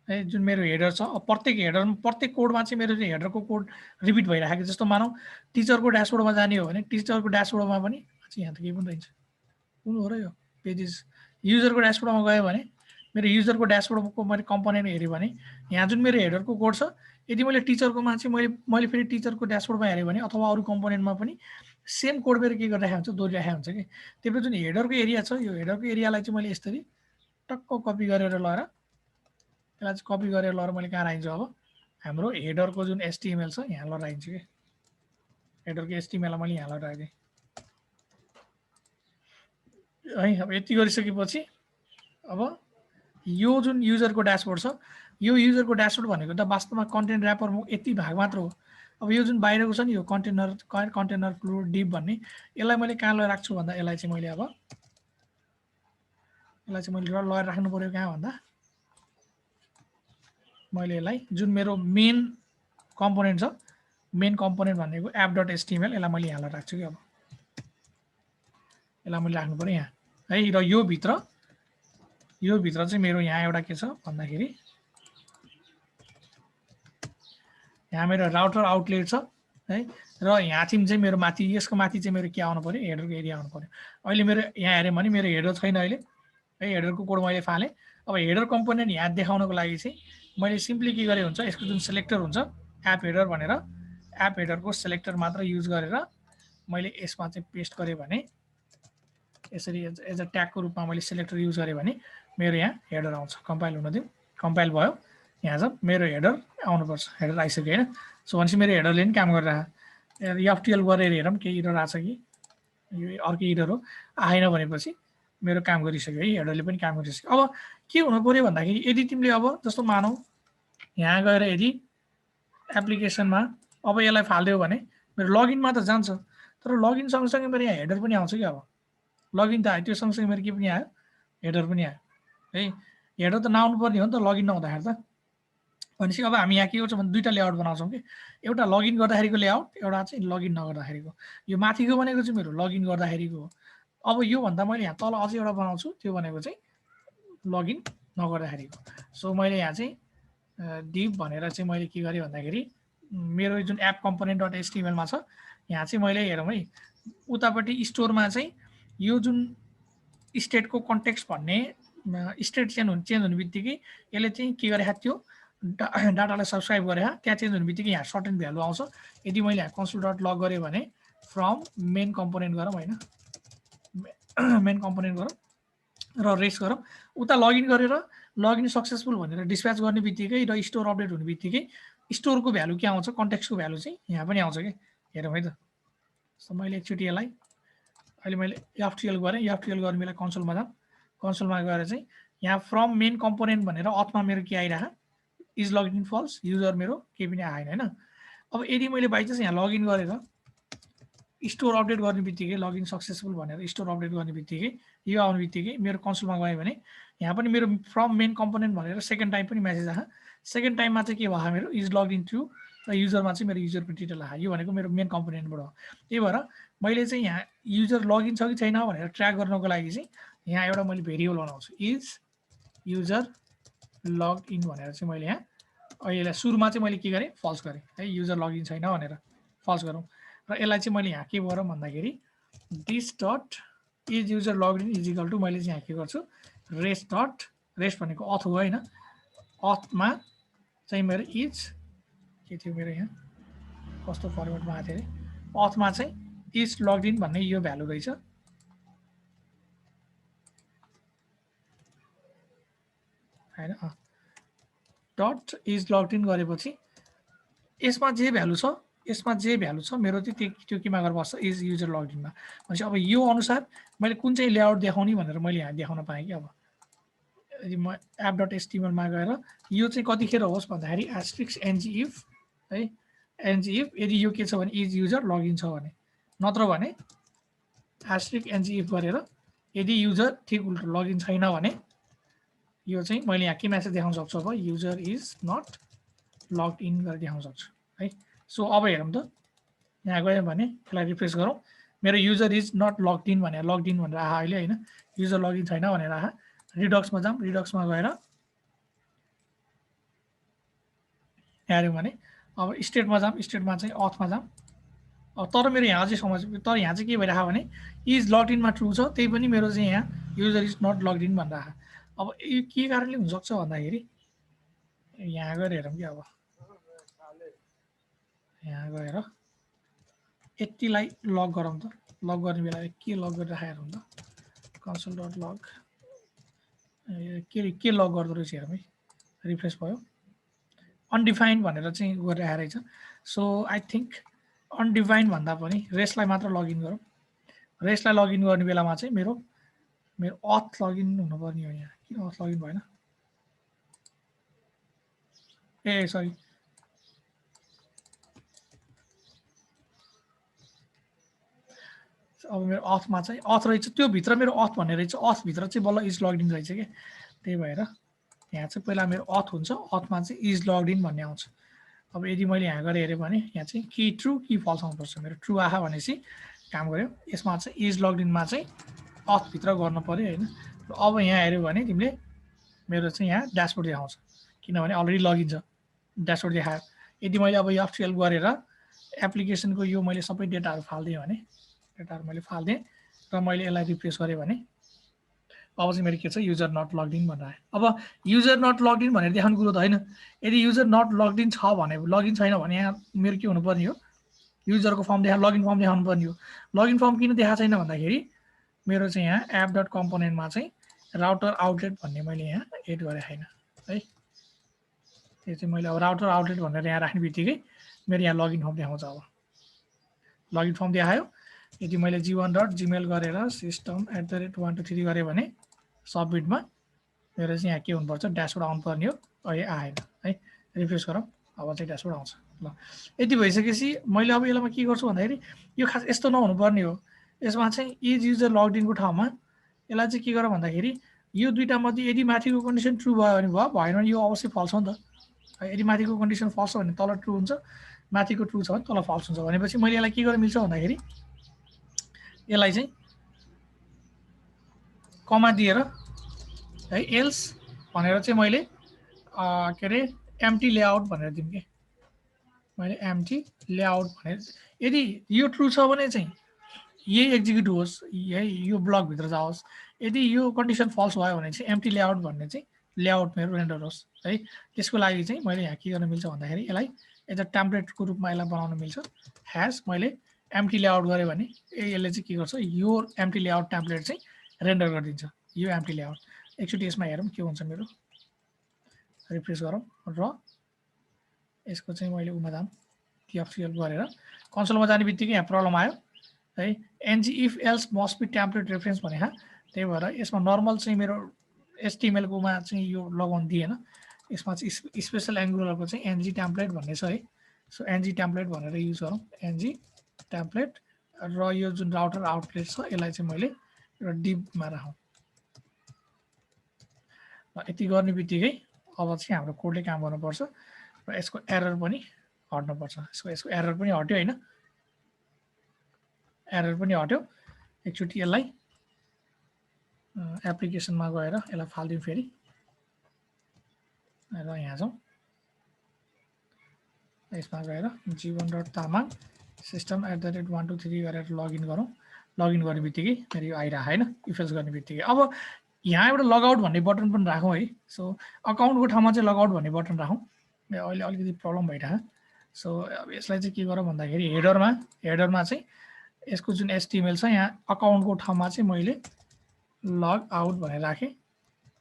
है जुन मेरो हेडर छ प्रत्येक कोडमा चाहिँ मेरो चाहिँ हेडरको कोड रिपिट भइरहेको। जस्तो मानौँ टिचरको ड्यासबोर्डमा जाने हो भने टिचरको ड्यासबोर्डमा पनि यहाँ त केही पनि रहन्छ कुन हो र यो पेजेस। युजरको ड्यासबोर्डमा गयो भने मेरो युजरको ड्यासबोर्डको मैले कम्पोनेन्ट हेऱ्यो भने यहाँ जुन मेरो हेडरको कोड छ यदि मैले टिचरकोमा चाहिँ मैले फेरि टिचरको ड्यासबोर्डमा हेरेँ भने अथवा अरू कम्पोनेन्टमा पनि सेम कोड मेरो के गरिरहेको हुन्छ दोहोरिरहेको हुन्छ कि त्यही जुन हेडरको एरिया छ यो हेडरको एरियालाई चाहिँ मैले यसरी टक्क कपी गरेर लगेर यसलाई चाहिँ कपी गरेर लगेर मैले कहाँ राख्छु अब हाम्रो हेडरको जुन एचटिएमएल छ यहाँ लगेर राख्छु कि हेडरको एचटिएमएललाई मैले यहाँ लगेर राखेँ है। अब यति गरिसकेपछि अब यो जुन युजरको ड्यासबोर्ड छ यो युजरको ड्यासबोर्ड भनेको त वास्तवमा कन्टेन्ट ऱ्यापर यति भाग मात्र हो। अब यो जुन बाहिरको छ नि यो कन्टेनर फ्लो डिप भन्ने यसलाई मैले कहाँ लगेर राख्छु भन्दा यसलाई चाहिँ मैले लगेर राख्नु पर्यो कहाँ भन्दा मैले यसलाई जुन मेरो मेन कम्पोनेन्ट छ मेन कम्पोनेन्ट भनेको app.html यसलाई मैले यहाँ लगेर राख्छु कि अब यसलाई मैले राख्नु पर्यो यहाँ है। र यो भित्र चाहिँ मेरो यहाँ एउटा के छ भन्दाखेरि यहाँ मेरो राउटर आउटलेट छ है र यहाँ चाहिँ मेरो माथि यसको माथि चाहिँ मेरो के आउनु पर्यो हेडरको एरिया आउनु पर्यो। अहिले मेरो यहाँ हेरेँ भने मेरो हेडर छैन अहिले है हेडरको कोड मैले फालेँ। अब हेडर कम्पोनेन्ट यहाँ देखाउनको लागि चाहिँ मैले सिम्पली के गरे हुन्छ यसको जुन सेलेक्टर हुन्छ एप हेडर भनेर एप हेडरको सेलेक्टर मात्र युज गरेर मैले यसमा चाहिँ पेस्ट गरेँ भने यसरी एज अ ट्यागको रूपमा मैले सेलेक्टर युज गरेँ भने मेरो यहाँ हेडर आउँछ। कम्पाइल हुन दिउँ कम्पाइल भयो यहाँ चाहिँ मेरो हेडर आउनुपर्छ हेडर आइसक्यो होइन। सो भनेपछि मेरो हेडरले पनि काम गरिरहेको एफटिएल गरेर हेरौँ केही इरर आएको छ कि यो अर्कै इरर हो आएन भनेपछि मेरो काम गरिसक्यो है हेडरले पनि काम गरिसक्यो। अब के हुनु पर्यो भन्दाखेरि यदि तिमीले अब जस्तो मानौ यहाँ गएर यदि एप्लिकेसनमा अब यसलाई फालिदियो भने मेरो लगइनमा त जान्छ तर लगइन सँगसँगै मेरो यहाँ हेडर पनि आउँछ कि अब लगइन त आयो त्यो सँगसँगै मेरो के पनि आयो हेडर पनि आयो है। हेडर त नआउनु पर्ने हो नि त लगइन नहुँदाखेरि त। भनेपछि अब हामी यहाँ के गर्छौँ भने दुईवटा लेआउट बनाउँछौँ कि एउटा लगइन गर्दाखेरिको लेआउट एउटा चाहिँ लगइन नगर्दाखेरिको। यो माथिको भनेको चाहिँ मेरो लगइन गर्दाखेरिको हो। अब योभन्दा मैले यहाँ तल अझै एउटा बनाउँछु त्यो भनेको चाहिँ लगइन नगर्दाखेरिको। सो मैले यहाँ चाहिँ डिप भनेर चाहिँ मैले के गरेँ भन्दाखेरि मेरो जुन एप कम्पोनेन्ट डट एचटिएमएलमा छ यहाँ चाहिँ मैले हेरौँ है उतापट्टि स्टोरमा चाहिँ यो जुन स्टेटको कन्टेक्स्ट भन्ने स्टेट चेन्ज हुने बित्तिकै यसले चाहिँ के गरेको थियो डाटालाई सब्सक्राइब गरेर त्यहाँ चेन्ज हुने बित्तिकै यहाँ सर्टेन भ्यालु आउँछ। यदि मैले यहाँ कन्सोल डट लग गरेँ भने फ्रम मेन कम्पोनेन्ट गरौँ होइन मेन कम्पोनेन्ट गरौँ र रेस्ट गरौँ उता लगइन गरेर लगइन सक्सेसफुल भनेर डिस्प्याच गर्ने बित्तिकै र स्टोर अपडेट हुने बित्तिकै स्टोरको भ्यालु के आउँछ कन्टेक्स्टको भ्यालु चाहिँ यहाँ पनि आउँछ कि हेरौँ है त। सो मैले एकचोटि यसलाई अहिले मैले एफटिएल गरेँ एफटिएल गरेर मलाई कन्सोलमा जाऊँ कन्सोलमा गएर चाहिँ यहाँ फ्रम मेन कम्पोनेन्ट भनेर अथमा मेरो के आइरह इज लगइन फल्स युजर मेरो केही पनि आएन होइन। अब यदि मैले बाइ चान्स यहाँ लगइन गरेर स्टोर अपडेट गर्ने बित्तिकै लगइन सक्सेसफुल भनेर स्टोर अपडेट गर्ने बित्तिकै यो आउने बित्तिकै मेरो कन्सोलमा गएँ भने यहाँ पनि मेरो फ्रम मेन कम्पोनेन्ट भनेर सेकेन्ड टाइम पनि मेसेज आयो। सेकेन्ड टाइममा चाहिँ के भयो मेरो इज लगइन थ्रु र युजरमा चाहिँ मेरो युजरको डिटेल आयो। यो भनेको मेरो मेन कम्पोनेन्टबाट हो। त्यही भएर मैले चाहिँ यहाँ युजर लगइन छ कि छैन भनेर ट्र्याक गर्नको लागि चाहिँ यहाँ एउटा मैले भेरिएबल बनाउँछु इज युजर लगइन भनेर चाहिँ मैले यहाँ अहिले सुरुमा चाहिँ मैले के गरेँ फल्स गरेँ है युजर लगइन छैन भनेर फल्स गरौँ र यसलाई चाहिँ मैले यहाँ के गरौँ भन्दाखेरि this dot is user login is equal to मैले चाहिँ यहाँ के गर्छु रेस्ट डट रेस्ट भनेको अथ हो होइन अथमा चाहिँ मेरो इज के थियो मेरो यहाँ कस्तो फर्मेटमा आएको थियो अरे अथमा चाहिँ इज लगइन भन्ने यो भ्यालु रहेछ होइन डट इज लगइन गरेपछि यसमा जे भ्यालु छ मेरो चाहिँ त्यो केमा गएर बस्छ इज युजर लगइनमा। भनेपछि अब यो अनुसार मैले कुन चाहिँ लेआउट देखाउने भनेर मैले यहाँ देखाउन पाएँ कि अब यदि म एप डट एचटिएमएलमा गएर यो चाहिँ कतिखेर होस् भन्दाखेरि एस्ट्रिक्स एनजी इफ है एनजी इफ यदि यो के छ भने इज युजर लगइन छ भने नत्र भने एस्ट्रिक्स एनजी इफ गरेर यदि युजर ठिक उल्टो लगइन छैन भने यो चाहिँ मैले यहाँ के मेसेज देखाउन सक्छु अब user is not logged in गरेर देखाउन सक्छु है। सो अब हेरौँ त यहाँ गयो भने यसलाई रिफ्रेस गरौँ मेरो user is not logged in भनेर आहा अहिले होइन युजर लगइन छैन भनेर आहा रिडक्समा जाऊँ रिडक्समा गएर हेऱ्यौँ भने अब स्टेटमा जाऊँ स्टेटमा चाहिँ अथमा जाऊँ अब तर मेरो यहाँ अझै समस्या तर यहाँ चाहिँ के भइरहेको भने इज लगड इनमा ट्रु छ त्यही पनि मेरो चाहिँ यहाँ user is not logged in भनिरहेको। अब यो के कारणले हुनसक्छ भन्दाखेरि यहाँ गएर हेरौँ कि अब यहाँ गएर यतिलाई लग गरौँ त लग गर्ने बेला के लग गरिराखेर हुन्छ console.log के लग गर्दो रहेछ हेरौँ है रिफ्रेस भयो अनडिफाइन्ड भनेर चाहिँ गरिरहेको रहेछ सो आई थिङ्क अनडिफाइन्ड भन्दा पनि रेस्टलाई मात्र लगइन गरौँ रेस्टलाई लगइन गर्ने बेलामा चाहिँ मेरो अथ लगइन हुनुपर्ने हो यहाँ किन अथ लगइन भएन ए सरी अब मेरो अथमा चाहिँ अथ रहेछ त्यो भित्र मेरो अथ भन्ने रहेछ अथ भित्र चाहिँ बल्ल इज लगइन रहेछ कि त्यही भएर यहाँ चाहिँ पहिला मेरो अथ हुन्छ अथमा चाहिँ इज लगइन भन्ने आउँछ अब यदि मैले यहाँ गएर हेरेँ भने यहाँ चाहिँ कि ट्रु कि फल्स आउनुपर्छ मेरो ट्रु आहा भनेपछि काम गर्यो यसमा चाहिँ इज लगइनमा चाहिँ अथभित्र गर्नु पऱ्यो होइन अब यहाँ हेऱ्यो भने तिमीले मेरो चाहिँ यहाँ ड्यासबोर्ड देखाउँछ किनभने अलरेडी लगइन छ ड्यासबोर्ड देखायो यदि मैले अब यो एफसीएल गरेर एप्लिकेसनको यो मैले सबै डेटाहरू फाल्दिएँ भने डेटाहरू मैले फाल्दिएँ र मैले यसलाई रिफ्रेस गरेँ भने अब चाहिँ मेरो के छ युजर नट लगइन भनेर आयो अब युजर नट लगइन भनेर देखाउने कुरो त होइन यदि युजर नट लगइन छ भने लगइन छैन भने यहाँ मेरो के हुनुपर्ने हो युजरको फर्म लगइन फर्म देखाउनु पर्ने हो लगइन फर्म किन देखाएको छैन भन्दाखेरि मेरो चाहिँ यहाँ एप डट कम्पोनेन्टमा चाहिँ राउटर आउटलेट भन्ने मैले यहाँ एड गरेको छैन है त्यो चाहिँ मैले अब राउटर आउटलेट भनेर यहाँ राख्ने बित्तिकै मेरो यहाँ लगइन फर्म देखाउँछ अब लगइन फर्म देखायो यदि मैले g1.gmail गरेर system@123 गरेँ भने सबमिटमा मेरो चाहिँ यहाँ के हुनुपर्छ ड्यासबोर्ड आउनुपर्ने हो अहिले आएन है रिफ्रेस गरौँ अब चाहिँ ड्यासबोर्ड आउँछ ल यति भइसकेपछि मैले अब यसलाई के गर्छु भन्दाखेरि यो खास यस्तो नहुनुपर्ने हो यसमा चाहिँ इज युजर लगइनको ठाउँमा यसलाई चाहिँ के गर भन्दाखेरि यो दुईटा मध्ये यदि माथिको कन्डिसन ट्रु भयो भने भयो भएन भने यो अवश्य फल्स हो नि त यदि माथिको कन्डिसन फल्स छ भने तल ट्रु हुन्छ माथिको ट्रु छ भने तल फल्स हुन्छ भनेपछि मैले यसलाई के गर्न मिल्छ भन्दाखेरि यसलाई चाहिँ कमा दिएर है एल्स भनेर चाहिँ मैले के अरे एम्प्टी लेआउट भनेर दिउँ कि मैले एम्प्टी लेआउट भनेर यदि यो ट्रु छ भने चाहिँ यही एक्जिक्युट होस् यही यो ब्लकभित्र जाओस् यदि यो कन्डिसन फल्स भयो भने चाहिँ एम्प्टी लेआउट भन्ने चाहिँ लेआउट मेरो रेन्डर होस् है त्यसको लागि चाहिँ मैले यहाँ के गर्न मिल्छ भन्दाखेरि यसलाई एज अ टेम्प्लेटको रूपमा यसलाई बनाउन मिल्छ ह्यास मैले एम्प्टी लेआउट गरेँ भने यसले चाहिँ के गर्छ यो एम्प्टी लेआउट टेम्प्लेट चाहिँ रेन्डर गरिदिन्छ यो एम्प्टी लेआउट एकचोटि यसमा हेरौँ के हुन्छ मेरो रिफ्रेस गरौँ र यसको चाहिँ मैले उमा जाम टिएफसीएल गरेर कन्सोलमा जाने बित्तिकै यहाँ प्रब्लम आयो है NG if else must be template reference भने त्यही भएर यसमा नर्मल चाहिँ मेरो एचटिएमएलकोमा चाहिँ यो लगाउन दिएन यसमा चाहिँ स्पेसल एङ्गुलरको चाहिँ एनजी टेम्प्लेट भन्ने छ है सो एनजी टेम्प्लेट भनेर युज गरौँ एनजी टेम्प्लेट र यो जुन राउटर आउटलेट छ यसलाई चाहिँ मैले एउटा डिपमा राखौँ यति गर्ने बित्तिकै अब चाहिँ हाम्रो कोडले काम गर्नुपर्छ र यसको एरर पनि हट्नुपर्छ यसको एरर पनि हट्यो होइन एरर पनि हट्यो एकचोटि यसलाई एप्लिकेसनमा गएर यसलाई फाल्दिउँ फेरि र यहाँ जाउँ यसमा गएर g1.तामाङ system@123 गरेर लगइन गरौँ लगइन गर्ने बित्तिकै मेरो यो आइरहेको होइन इफेल्स गर्ने बित्तिकै अब यहाँ एउटा लगआउट भन्ने बटन पनि राखौँ है सो अकाउन्टको ठाउँमा चाहिँ लगआउट भन्ने बटन राखौँ अहिले अलिकति प्रब्लम भइरहेको सो अब यसलाई चाहिँ के गरौँ भन्दाखेरि हेडरमा चाहिँ यसको जुन एचटिएमएल छ यहाँ अकाउन्टको ठाउँमा चाहिँ मैले लग आउट भनेर राखेँ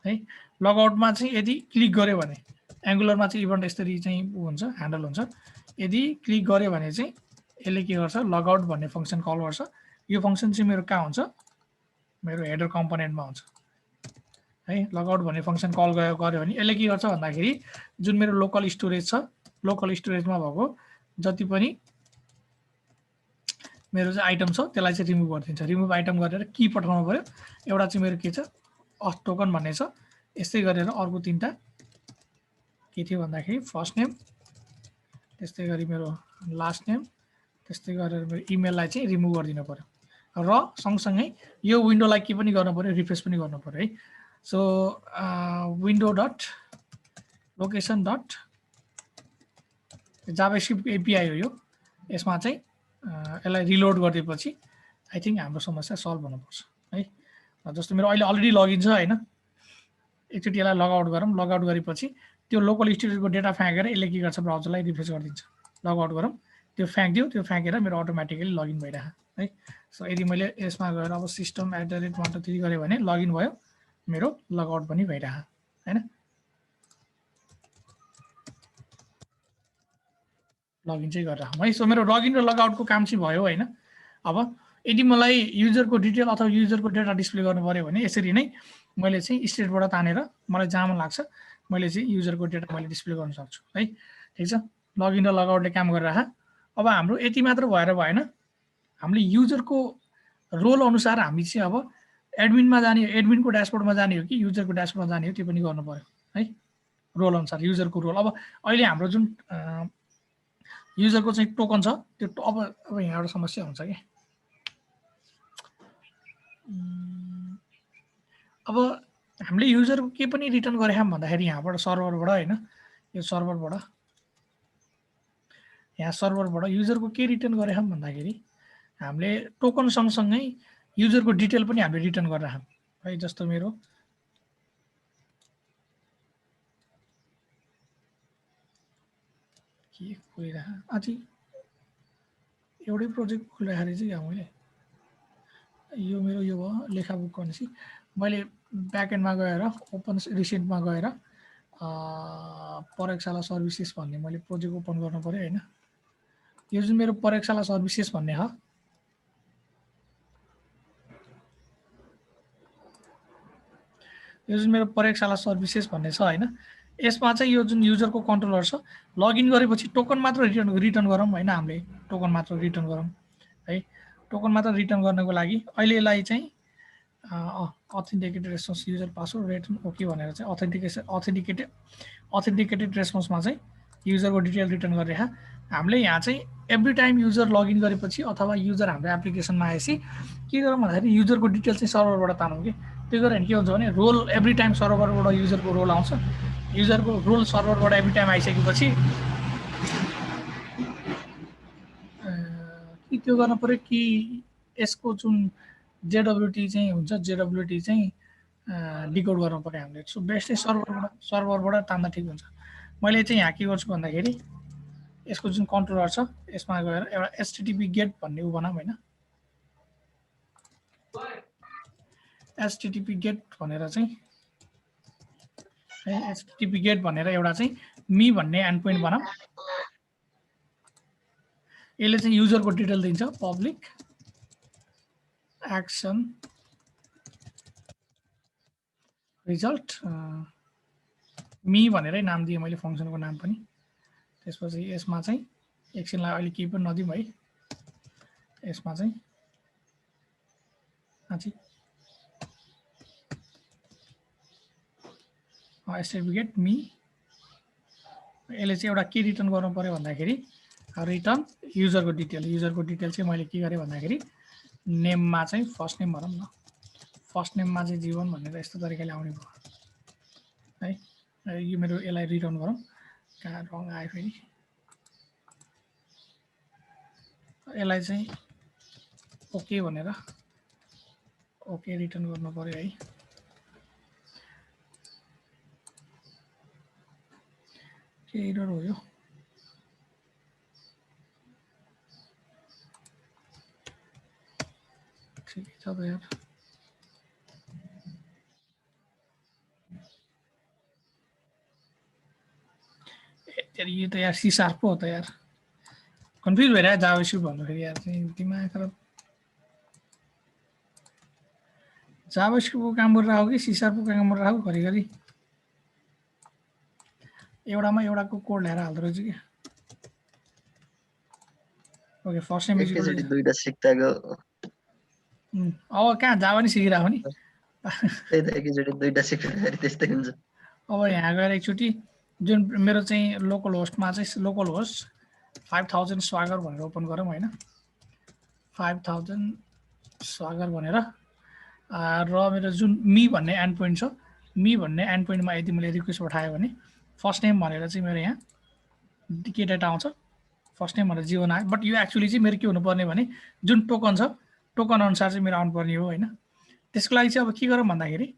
है लगआउटमा चाहिँ यदि क्लिक गऱ्यो भने एङ्गुलरमा चाहिँ इभेन्ट यसरी चाहिँ हुन्छ ह्यान्डल हुन्छ यदि क्लिक गऱ्यो भने चाहिँ यसले के गर्छ लगआउट भन्ने फङ्सन कल गर्छ यो फङ्सन चाहिँ मेरो कहाँ हुन्छ मेरो हेडर कम्पोनेन्टमा हुन्छ है लगआउट भन्ने फङ्सन कल गऱ्यो भने यसले के गर्छ भन्दाखेरि जुन मेरो लोकल स्टोरेज छ लोकल स्टोरेजमा भएको जति पनि मेरो चाहिँ आइटम छ त्यसलाई चाहिँ रिमुभ गरिदिन्छ रिमुभ आइटम गरेर की पठाउनु पर्यो एउटा चाहिँ मेरो के छ अथ टोकन भन्ने छ यस्तै गरेर अर्को तीनटा के थियो भन्दाखेरि फर्स्ट नेम त्यस्तै गरी मेरो लास्ट नेम त्यस्तै गरेर मेरो इमेललाई चाहिँ रिमुभ गरिदिनु पर्यो र सँगसँगै यो विन्डोलाई के पनि गर्नु पर्यो रिफ्रेस पनि गर्नु पर्यो है so window dot location dot JavaScript API हो यो यसमा चाहिँ यसलाई रिलोड गरिदिएपछि आई थिङ्क हाम्रो समस्या सल्भ हुनुपर्छ है जस्तो मेरो अहिले अलरेडी लगइन छ होइन एकचोटि यसलाई लगआउट गरौँ लगआउट गरेपछि त्यो लोकल स्टोरेजको डेटा फ्याँकेर यसले के गर्छ ब्राउजरलाई रिफ्रेस गरिदिन्छ लगआउट गरौँ त्यो फ्याँकिदियो, त्यो फ्याँकेर मेरो अटोमेटिकली लगइन भइरहेको है। सो यदि मैले यसमा गएर अब system@123 गरेँ भने लगइन भयो, मेरो लगआउट पनि भइरहेको हैन। लगइन चाहिँ गरिराखौँ है। सो मेरो लगइन र लगआउटको काम चाहिँ भयो हैन। अब यदि मलाई युजरको डिटेल अथवा युजरको डेटा डिस्प्ले गर्नु पर्यो भने यसरी नै मैले चाहिँ स्टेटबाट तानेर मलाई जहाँ मन लाग्छ मैले चाहिँ युजरको डेटा मैले डिस्प्ले गर्न सक्छु है। ठिक छ, लगइन र लगआउटले काम गरिराख। अब हाम्रो यति मात्र भएर भएन, हामीले युजरको रोल अनुसार हामी चाहिँ अब एडमिनमा जाने, एडमिनको ड्यासबोर्डमा जाने हो कि युजरको ड्यासबोर्डमा जाने हो त्यो पनि गर्नु पर्यो है। रोल अनुसार युजरको रोल। अब अहिले हाम्रो जुन युजरको चाहिँ टोकन छ त्यो अब यहाँ एउटा समस्या हुन्छ कि अब हामीले युजरको के पनि रिटर्न गरे हम भन्दाखेरि यहाँबाट सर्भरबाट हैन, यो सर्भरबाट यहाँ सर्भरबाट युजरको के रिटर्न गरे हम भन्दाखेरि हामीले टोकन सँगसँगै युजरको डिटेल पनि हामीले रिटर्न गरेर हम है। जस्तो मेरो के खोलिरह अझै एउटै प्रोजेक्ट खोलिराखेर चाहिँ यहाँ मैले यो मेरो यो भयो लेखा बुक करेन्सी। मैले ब्याकएन्डमा गएर ओपन रिसेन्टमा गएर प्रयोगशाला सर्भिसेस भन्ने मैले प्रोजेक्ट ओपन गर्नु पर्यो हैन। यो जुन मेरो प्रयोगशाला सर्भिसेस भन्ने हो यो जुन मेरो प्रयोगशाला सर्भिसेस भन्ने छ हैन, यसमा चाहिँ यो जुन युजरको कन्ट्रोलर छ लगइन गरेपछि टोकन मात्र रिटर्न गरौँ हैन। हामीले टोकन मात्र रिटर्न गरौँ है। टोकन मात्र रिटर्न गर्नको लागि अहिले यसलाई चाहिँ authenticated response user password return okay भनेर चाहिँ अथेन्टिकेटेड रेस्पोन्समा चाहिँ युजरको डिटेल रिटर्न गरिरहेको हामीले यहाँ चाहिँ एभ्री टाइम युजर लगइन गरेपछि अथवा युजर हाम्रो एप्लिकेसनमा आएपछि के गरौँ भन्दाखेरि युजरको डिटेल चाहिँ सर्भरबाट तानौँ कि। त्यो गरेर भने के हुन्छ भने रोल एभ्री टाइम सर्भरबाट युजरको रोल आउँछ। युजरको रोल सर्भरबाट एभ्री टाइम आइसकेपछि कि त्यो गर्न पर्यो कि यसको जुन जेडब्ल्युटी चाहिँ हुन्छ जेडब्ल्युटी चाहिँ डिकोड गर्नु पर्यो हामीले। सो बेस्ट चाहिँ सर्भरबाट तान्दा ठिक हुन्छ। मैले चाहिँ यहाँ के गर्छु भन्दाखेरि यसको जुन कन्ट्रोलर छ यसमा गएर एउटा एचटीटीपी गेट भन्ने उ बनाऊँ हैन। एचटीटीपी गेट भनेर चाहिँ एचटीटीपी गेट भनेर एउटा चाहिँ मी भन्ने एन्ड पोइन्ट बनाऊँ। यसले चाहिँ युजरको डिटेल दिन्छ पब्लिक एक्सन रिजल्ट मी भनेरै नाम दिएँ मैले फङ्सनको नाम पनि। त्यसपछि यसमा चाहिँ एकछिनलाई अहिले केही पनि नदिउँ है। यसमा चाहिँ सर्टिफिकेट मी यसले चाहिँ एउटा के रिटर्न गर्नु पर्यो भन्दाखेरि रिटर्न युजरको डिटेल चाहिँ मैले के गरेँ भन्दाखेरि नेममा चाहिँ फर्स्ट नेम भनौँ न। फर्स्ट नेममा चाहिँ जीवन भनेर यस्तो तरिकाले आउने भयो है। यो मेरो यसलाई रिटर्न गरौँ। कहाँ रङ आयो फेरि। यसलाई चाहिँ ओके भनेर ओके रिटर्न गर्नु पर्यो है। के एरर हो यो? ठिकै छ त यार। यो त यार सी शार्प पो हो त यार। कन्फ्युज भइरहेको जावास्क्रिप्ट भन्दाखेरि यार चाहिँ दिमाग खराब। जावास्क्रिप्टको काम गरिरहेको कि सी शार्पको काम गरिरहेको घरिघरि एउटामा एउटाको कोड ल्याएर हाल्दो रहेछ कि। ओके फर्स्ट नेम एकैचोटि दुईटा सिक्दाको अब कहाँ जावा नि सिकिरहेको नि। त्यही त एकैचोटि दुईटा सिक्दाखेरि त्यस्तै हुन्छ। अब यहाँ गएर एकचोटि जुन मेरो चाहिँ लोकल होस्टमा चाहिँ लोकल होस्ट 5000 स्वागर भनेर ओपन गरौँ हैन। 5000 स्वागर भनेर र मेरो जुन मी भन्ने एन्ड पोइन्ट छ मी भन्ने एन्ड पोइन्टमा यदि मैले रिक्वेस्ट पठाएँ भने फर्स्ट नेम भनेर चाहिँ मेरो यहाँ के डेटा आउँछ फर्स्ट नेम भनेर जीवन आयो। बट यो एक्चुअली चाहिँ मेरो के हुनुपर्ने भने जुन टोकन छ टोकन अनुसार चाहिँ मेरो आउनुपर्ने हो हैन। त्यसको लागि चाहिँ अब के गरौँ भन्दाखेरि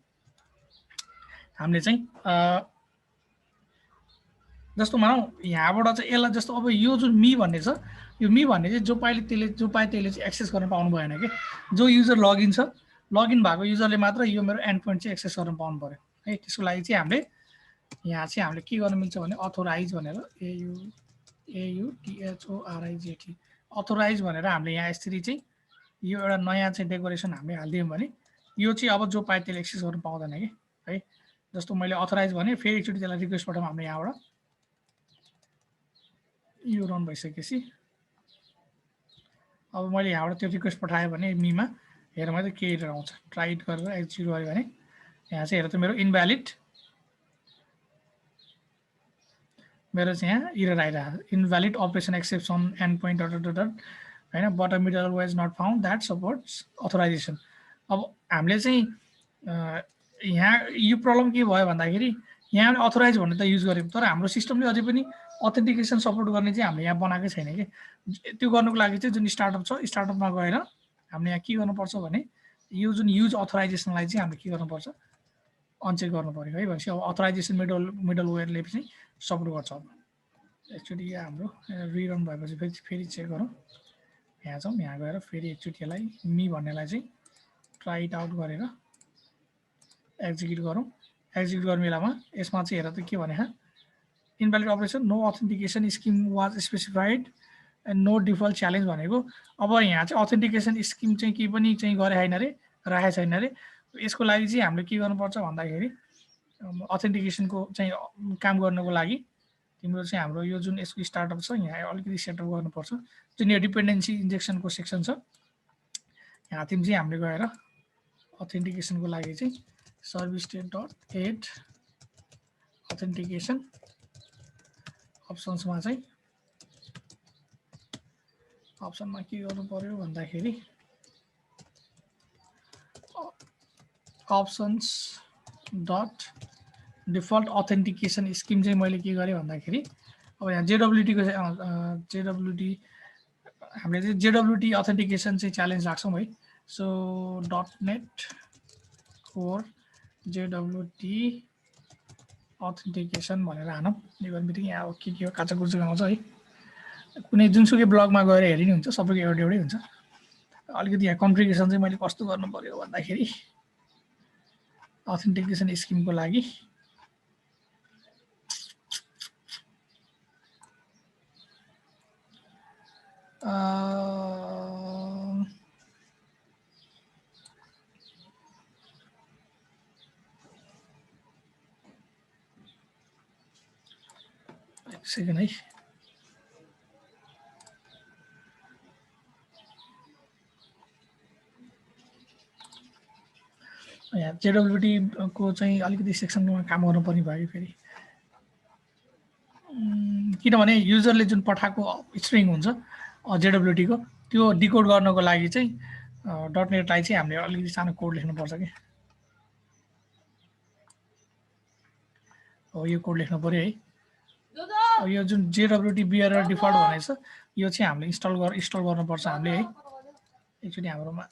हामीले चाहिँ जस्तो मानौ यहाँबाट चाहिँ यसलाई जस्तो अब यो जुन मी भन्ने छ यो मी भन्ने चाहिँ जो पाए त्यसले चाहिँ एक्सेस गर्न पाउनु भएन कि जो युजर लगइन छ लगइन भएको युजरले मात्र यो मेरो एन्ड पोइन्ट चाहिँ एक्सेस गर्न पाउनु पर्यो है त्यसको लागि चाहिँ हामीले यहाँ चाहिँ हामीले के गर्न मिल्छ भने अथोराइज भनेर AUTHORIZET अथोराइज भनेर हामीले यहाँ यसरी चाहिँ यो एउटा नयाँ चाहिँ डेकोरेसन हामीले हालिदियौँ भने यो चाहिँ अब जो पाए त्यसले एक्सेस गर्न पाउँदैन कि है जस्तो मैले अथोराइज भने फेरि एकचोटि त्यसलाई रिक्वेस्ट पठाउँ हामीले यहाँबाट यो रन भइसकेपछि अब मैले यहाँबाट त्यो रिक्वेस्ट पठाएँ भने मीमा हेर मैले के एरर आउँछ ट्राई इट गरेर एक्जिक्युट गरेँ भने यहाँ चाहिँ हेर त मेरो इनभ्यालिड मेरो चाहिँ यहाँ एरर आइरहेको invalid operation exception end point dot होइन but a middleware not found that supports authorization अब हामीले चाहिँ यहाँ यो प्रब्लम के भयो भन्दाखेरि यहाँ अथोराइज भन्ने त युज गरेको तर हाम्रो सिस्टमले अझै पनि अथेन्टिकेसन सपोर्ट गर्ने चाहिँ हामीले यहाँ बनाएकै छैन कि त्यो गर्नुको लागि चाहिँ जुन स्टार्टअप छ स्टार्टअपमा गएर हामीले यहाँ के गर्नुपर्छ भने यो जुन युज अथोराइजेसनलाई चाहिँ हामीले के गर्नुपर्छ अनचेक गर्नु पर्यो है भनेपछि अब अथोराइजेसन मिडलवेयरले चाहिँ सपोर्ट गर्छ अब एकचोटि यहाँ हाम्रो रिरन भएपछि फेरि चेक गरौँ यहाँ छौँ यहाँ गएर फेरि एकचोटि यसलाई मी भन्नेलाई चाहिँ ट्राई इट आउट गरेर एक्जिक्युट गरौँ एक्जिक्युट गर्ने बेलामा यसमा चाहिँ हेर त के भने invalid operation no authentication scheme was specified and no default challenge भनेको अब यहाँ चाहिँ अथेन्टिकेसन स्किम चाहिँ केही पनि चाहिँ गरे छैन अरे राखेको छैन अरे यसको लागि चाहिँ हामीले के गर्नुपर्छ भन्दाखेरि अथेन्टिकेसनको चाहिँ काम गर्नको लागि तिम्रो चाहिँ हाम्रो यो जुन यसको स्टार्टअप छ यहाँ अलिकति सेटअप गर्नुपर्छ जुन यो डिपेन्डेन्सी इन्जेक्सनको सेक्सन छ यहाँ तिमी चाहिँ हामीले गएर अथेन्टिकेसनको लागि चाहिँ service.8 अथेन्टिकेसन अप्सन्समा चाहिँ अप्सनमा के गर्नु पर्यो भन्दाखेरि options dot default authentication scheme चाहिँ मैले के गरेँ भन्दाखेरि अब यहाँ जेडब्ल्युटीको जेडब्ल्युटी हामीले चाहिँ जेडब्ल्युटी अथेन्टिकेसन चाहिँ च्यालेन्ज राख्छौँ है सो .net कोर जेडब्ल्युटी अथेन्टिकेसन भनेर हानौँ यो गर्ने बित्तिकै यहाँ अब के काचा कुचो आउँछ है कुनै जुनसुकै ब्लगमा गएर हेरि नै हुन्छ सबैको एउटै हुन्छ अलिकति यहाँ कन्फिगरेसन चाहिँ मैले कस्तो गर्नु पर्यो भन्दाखेरि अथेन्टिकेसन स्किमको लागि सेकेन्ड है यहाँ जेडब्ल्युटी को चाहिँ अलिकति सेक्सनमा काम गर्नुपर्ने भयो फेरि किनभने युजरले जुन पठाएको स्ट्रिङ हुन्छ जेडब्ल्युटी को त्यो डिकोड गर्नको लागि चाहिँ .netलाई चाहिँ हामीले अलिकति सानो कोड लेख्नुपर्छ कि हो यो कोड लेख्नु पर्यो है अब यो जुन जेडब्ल्युटी बिआरआर डिफल्ट भनेको छ यो चाहिँ हामीले इन्स्टल गर्नुपर्छ हामीले है एकचोटि हाम्रोमा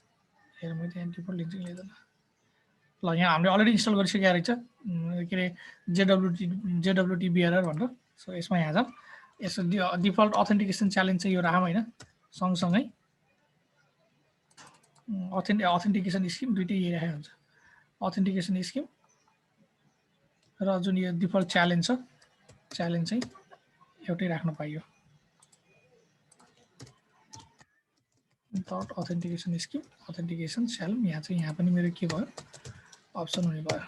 हेर मैले यहाँ डिफल्ट लिन्छु लिँदैन ल यहाँ हामीले अलरेडी इन्स्टल गरिसकेको रहेछ के अरे जेडब्ल्युटी बिआरआर भनेर सो यसमा यहाँ जाउँ यसको डिफल्ट अथेन्टिकेसन च्यालेन्ज चाहिँ यो राखौँ होइन सँगसँगै अथेन्टिकेसन स्किम दुइटै यही राखेको हुन्छ अथेन्टिकेसन स्किम र जुन यो डिफल्ट च्यालेन्ज छ च्यालेन्ज चाहिँ एउटै राख्नु पाइयो डट अथेन्टिकेसन स्किम अथेन्टिकेसन स्यालम यहाँ चाहिँ यहाँ पनि मेरो के भयो अप्सन हुने भयो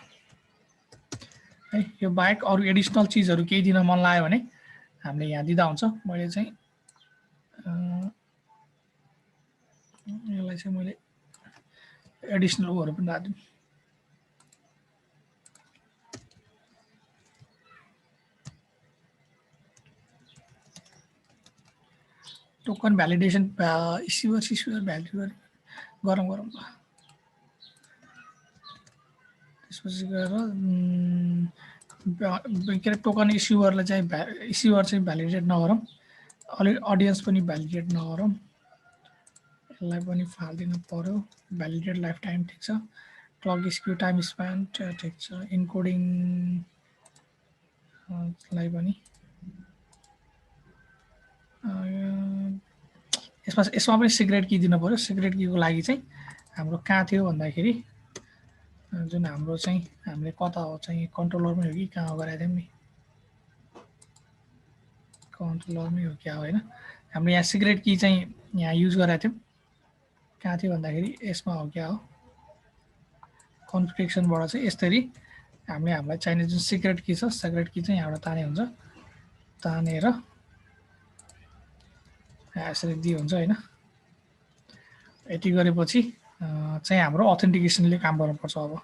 है यो बाहेक अरू एडिसनल चिजहरू केही दिन मन लाग्यो भने हामीले यहाँ दिँदा हुन्छ मैले चाहिँ यसलाई चाहिँ मैले एडिसनल उहरू पनि राखिदिउँ टोकन भ्यालिडेसन इस्युर भ्यालिडेट गरौँ त्यसपछि गएर के अरे टोकन इस्युरलाई चाहिँ इस्युर चाहिँ भ्यालिडेट नगरौँ अडियन्स पनि भ्यालिडेट नगरौँ यसलाई पनि फाल्दिनु पर्यो भ्यालिडेट लाइफ टाइम ठिक छ क्लक स्क्यू टाइम स्पेन्ड ठिक छ इन्कोडिङ लाई पनि यसमा पनि सिक्रेट की दिनु पर्यो। सिक्रेट कीको लागि चाहिँ हाम्रो कहाँ थियो भन्दाखेरि जुन हाम्रो चाहिँ हामीले कता हो चाहिँ कन्ट्रोलरमै हो कि कहाँ हो गराएको थियौँ नि, कन्ट्रोलरमै हो क्या होइन, हाम्रो यहाँ सिक्रेट की चाहिँ यहाँ युज गराएको थियौँ। कहाँ थियो भन्दाखेरि यसमा हो क्या हो, कन्फिग्रेसनबाट चाहिँ यसरी हामीले हामीलाई चाहिने जुन सिक्रेट की छ, सिक्रेट की चाहिँ यहाँबाट ताने हुन्छ, तानेर यसरी दियो हुन्छ होइन। यति गरेपछि चाहिँ हाम्रो अथेन्टिकेसनले काम गर्नुपर्छ अब।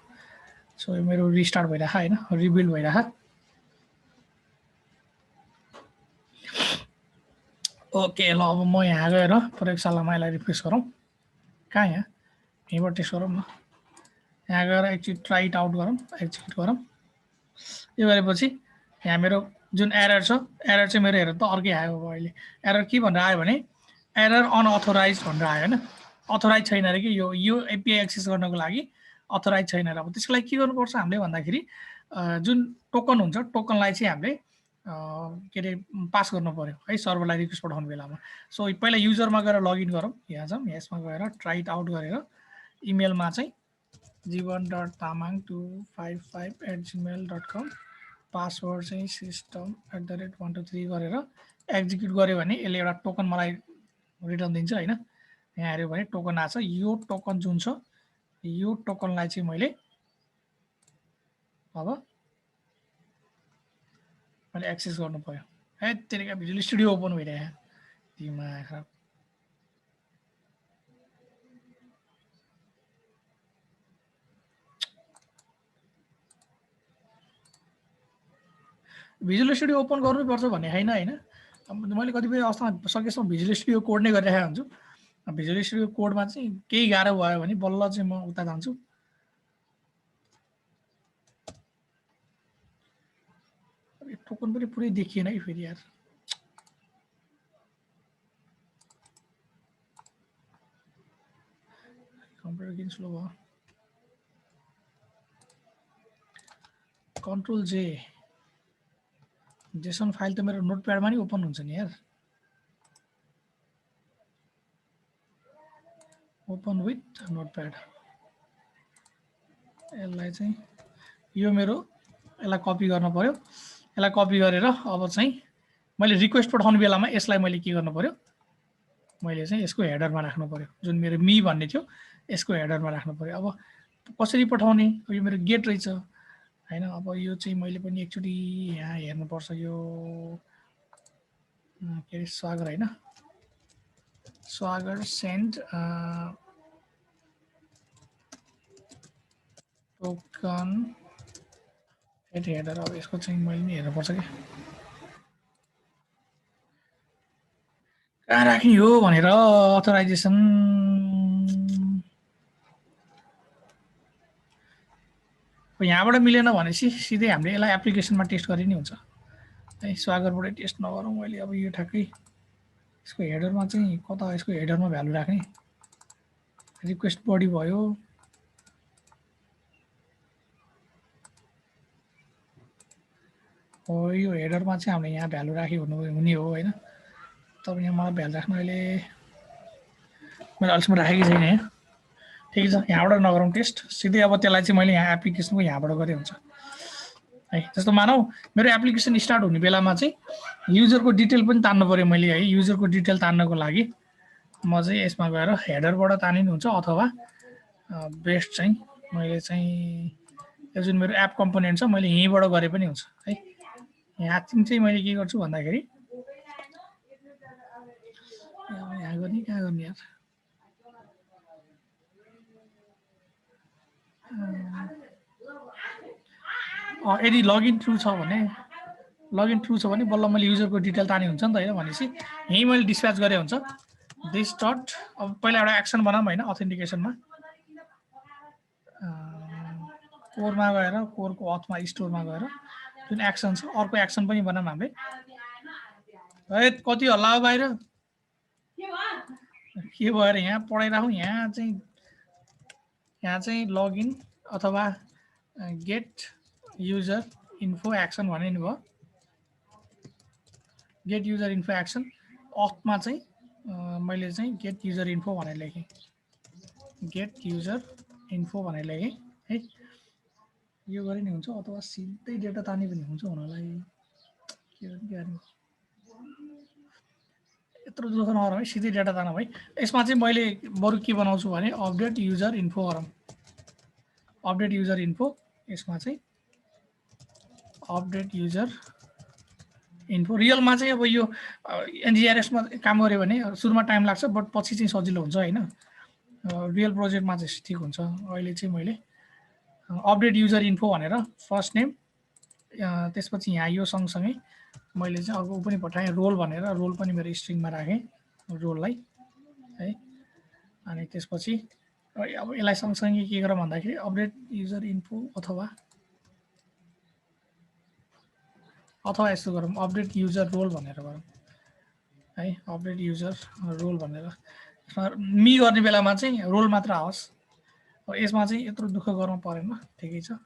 सो यो मेरो रिस्टार्ट भइरहेको होइन, रिबिल्ड भइरहेको। ओके ल अब म यहाँ गएर प्रयोगशालामा यसलाई रिफ्रेस गरौँ। कहाँ यहाँ, यहीँबाट टेस्ट गरौँ न। यहाँ गएर एकचोटि ट्राई इट आउट गरौँ, एक्जिक्युट गरौँ। यो गरेपछि यहाँ मेरो जुन एरर छ, एरर चाहिँ मेरो हेरेर त अर्कै आयो। अब अहिले एरर के भनेर आयो भने एरर अनअथोराइज भनेर आयो होइन। अथोराइज छैन अरे कि यो एपिआई एक्सेस गर्नको लागि अथोराइज छैन अरे। अब त्यसको लागि के गर्नुपर्छ हामीले भन्दाखेरि जुन टोकन हुन्छ, टोकनलाई चाहिँ हामीले के अरे पास गर्नु पर्यो है सर्भरलाई रिक्वेस्ट पठाउने बेलामा। सो पहिला युजरमा गएर लगइन गरौँ। यहाँ जाउँ, यसमा गएर ट्राई इट आउट गरेर इमेलमा चाहिँ jivan.tamang255@gmail.com, पासवर्ड चाहिँ system@123 गरेर एक्जिक्युट गऱ्यो भने यसले एउटा टोकन मलाई रिटर्न दिन्छ होइन। यहाँ हेऱ्यो भने टोकन आछ। यो टोकन जुन छ, यो टोकनलाई चाहिँ मैले अब मैले एक्सेस गर्नु पर्यो। है त्यसले भिजुअल स्टुडियो ओपन भइरहेको, दिमाग खराब। भिजुअल स्टुडियो ओपन गर्नुपर्छ भन्ने होइन होइन। मैले कतिपय अवस्थामा सकेसम्म भिजुअल स्टुडियो कोड नै गरिरहेको हुन्छु। भिजुअल स्टुडियो कोडमा चाहिँ केही गाह्रो भयो भने बल्ल चाहिँ म उता जान्छु। टोकन पनि पुरै देखिएन है फेरि यार। कम्प्युटर किन स्लो भयो। कन्ट्रोल जे, जेसन फाइल त मेरो नोटप्याडमा नि ओपन हुन्छ नि यार। Open with notepad. यसलाई चाहिँ यो मेरो यसलाई कपी गर्नु पर्यो। यसलाई कपी गरेर अब चाहिँ मैले रिक्वेस्ट पठाउने बेलामा यसलाई मैले के गर्नु पर्यो, मैले चाहिँ यसको हेडरमा राख्नु पर्यो। जुन मेरो मी भन्ने थियो यसको हेडरमा राख्नु पर्यो। अब कसरी पठाउने, यो मेरो गेट रहेछ होइन। अब यो चाहिँ मैले पनि एकचोटि यहाँ हेर्नुपर्छ। यो के अरे स्वागर होइन, swagger send token at header. अब यसको चाहिँ मैले नि हेर्नुपर्छ कि कहाँ राख्ने हो भनेर। अथोराइजेसन यहाँबाट मिलेन भनेपछि सिधै हामीले यसलाई एप्लिकेसनमा टेस्ट गरे नि हुन्छ है। स्वागरबाटै टेस्ट नगरौँ मैले। अब यो ठ्याक्कै यसको हेडरमा चाहिँ कता, यसको हेडरमा भ्यालु राख्ने। रिक्वेस्ट बडी भयो, हो यो हेडरमा चाहिँ हामीले यहाँ भ्यालु राखी हुने हो होइन। तब यहाँ मलाई भ्यालु राख्नु अहिले मैले अहिलेसम्म राखेकै छैन यहाँ। ठिक छ, यहाँबाट नगरौँ टेस्ट, सिधै अब त्यसलाई चाहिँ मैले यहाँ एप्लिकेसनको यहाँबाट गरेँ हुन्छ है। जस्तो मानौ मेरो एप्लिकेसन स्टार्ट हुने बेलामा चाहिँ युजरको डिटेल पनि तान्नु पऱ्यो मैले है। युजरको डिटेल तान्नको लागि म चाहिँ यसमा गएर हेडरबाट तानिनु हुन्छ, अथवा बेस्ट चाहिँ मैले चाहिँ यो जुन मेरो एप कम्पोनेन्ट छ मैले यहीँबाट गरे पनि हुन्छ है। यहाँ चाहिँ मैले के गर्छु भन्दाखेरि यहाँ गर्ने, कहाँ गर्ने यार। यदि लगइन ट्रु छ भने, लगइन ट्रु छ भने बल्ल मैले युजरको डिटेल ताने हुन्छ नि त होइन। भनेपछि यहीँ मैले डिस्प्याच गरे हुन्छ दिस डट। अब पहिला एउटा एक्सन बनाऊँ होइन अथेन्टिकेसनमा। कोरमा गएर, कोरको अथमा स्टोरमा गएर जुन एक्सन छ अर्को एक्सन पनि बनाऊँ हामीले। है कति हल्ला हो बाहिर, के भएर यहाँ पढाइराखौँ। यहाँ चाहिँ लगइन अथवा गेट युजर इन्फो एक्सन भने नि भयो। गेट युजर इन्फो एक्सन अथमा चाहिँ मैले चाहिँ गेट युजर इन्फो भनेर लेखेँ, गेट युजर इन्फो भनेर लेखेँ है। यो गरे नि हुन्छ अथवा सिधै डेटा ताने पनि हुन्छ हुनलाई, के गर्नु यत्रो दुःख नगरौँ है, सिधै डेटा तानौँ है। यसमा चाहिँ मैले बरु के बनाउँछु भने अपडेट युजर इन्फो गरौँ, अपडेट युजर इन्फो। यसमा चाहिँ अपडेट युजर इन्फो रियलमा चाहिँ अब यो एनजिआरएसमा काम गऱ्यो भने सुरुमा टाइम लाग्छ, बट पछि चाहिँ सजिलो हुन्छ होइन। रियल प्रोजेक्टमा चाहिँ ठिक हुन्छ। अहिले चाहिँ मैले अपडेट युजर इन्फो भनेर फर्स्ट नेम, त्यसपछि यहाँ यो सँगसँगै मैले चाहिँ अब पनि पठाएँ रोल भनेर, रोल पनि मेरो स्ट्रिङमा राखेँ रोललाई है। अनि त्यसपछि अब यसलाई सँगसँगै के गरौँ भन्दाखेरि अपडेट युजर इन्फो अथवा यस्तो गरौँ अपडेट युजर रोल भनेर गरौँ है, अपडेट युजर रोल भनेर। मी गर्ने बेलामा चाहिँ रोल मात्र आओस्। यसमा चाहिँ यत्रो दुःख गर्नु परेन, ठिकै छ।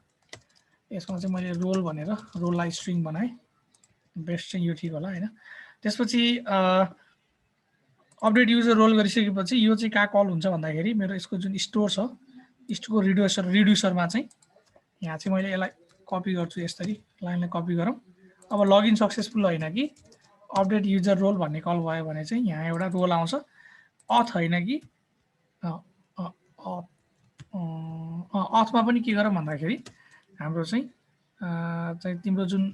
यसमा चाहिँ मैले रोल भनेर रोललाई स्ट्रिङ बनाएँ, बेस्ट चाहिँ यो ठिक होला होइन। त्यसपछि अपडेट युजर रोल गरिसकेपछि यो चाहिँ कहाँ कल हुन्छ भन्दाखेरि मेरो यसको जुन स्टोर छ, स्टोरको रिड्युसरमा चाहिँ यहाँ चाहिँ मैले यसलाई कपी गर्छु, यसरी लाइनलाई कपी गरौँ। अब लगइन सक्सेसफुल होइन कि अपडेट युजर रोल भन्ने कल भयो भने चाहिँ यहाँ एउटा रोल आउँछ, अथ होइन कि अथमा पनि के गरौँ भन्दाखेरि हाम्रो चाहिँ तिम्रो जुन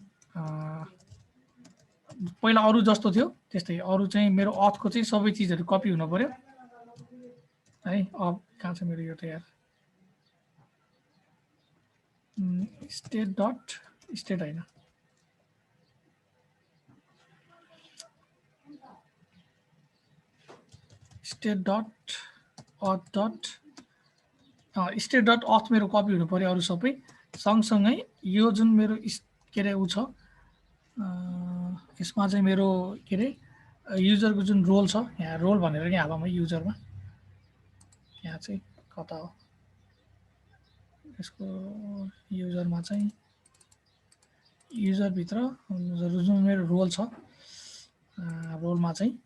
पहिला अरू जस्तो थियो त्यस्तै अरू चाहिँ मेरो अथको चाहिँ सबै चिजहरू कपी हुनु पर्यो है। अब कहाँ छ मेरो यो त यार, स्टेट डट स्टेट होइन, स्टेट डट अथ डट स्टेट डट अथ मेरो कपी हुनु पर्यो अरू सबै सँगसँगै। यो जुन मेरो के अरे ऊ छ यसमा चाहिँ मेरो के अरे युजरको जुन रोल छ, यहाँ रोल भनेर नि हालौँ है युजरमा, यहाँ चाहिँ कता हो यसको युजरमा चाहिँ युजरभित्र जुन मेरो रोल छ, रोलमा चाहिँ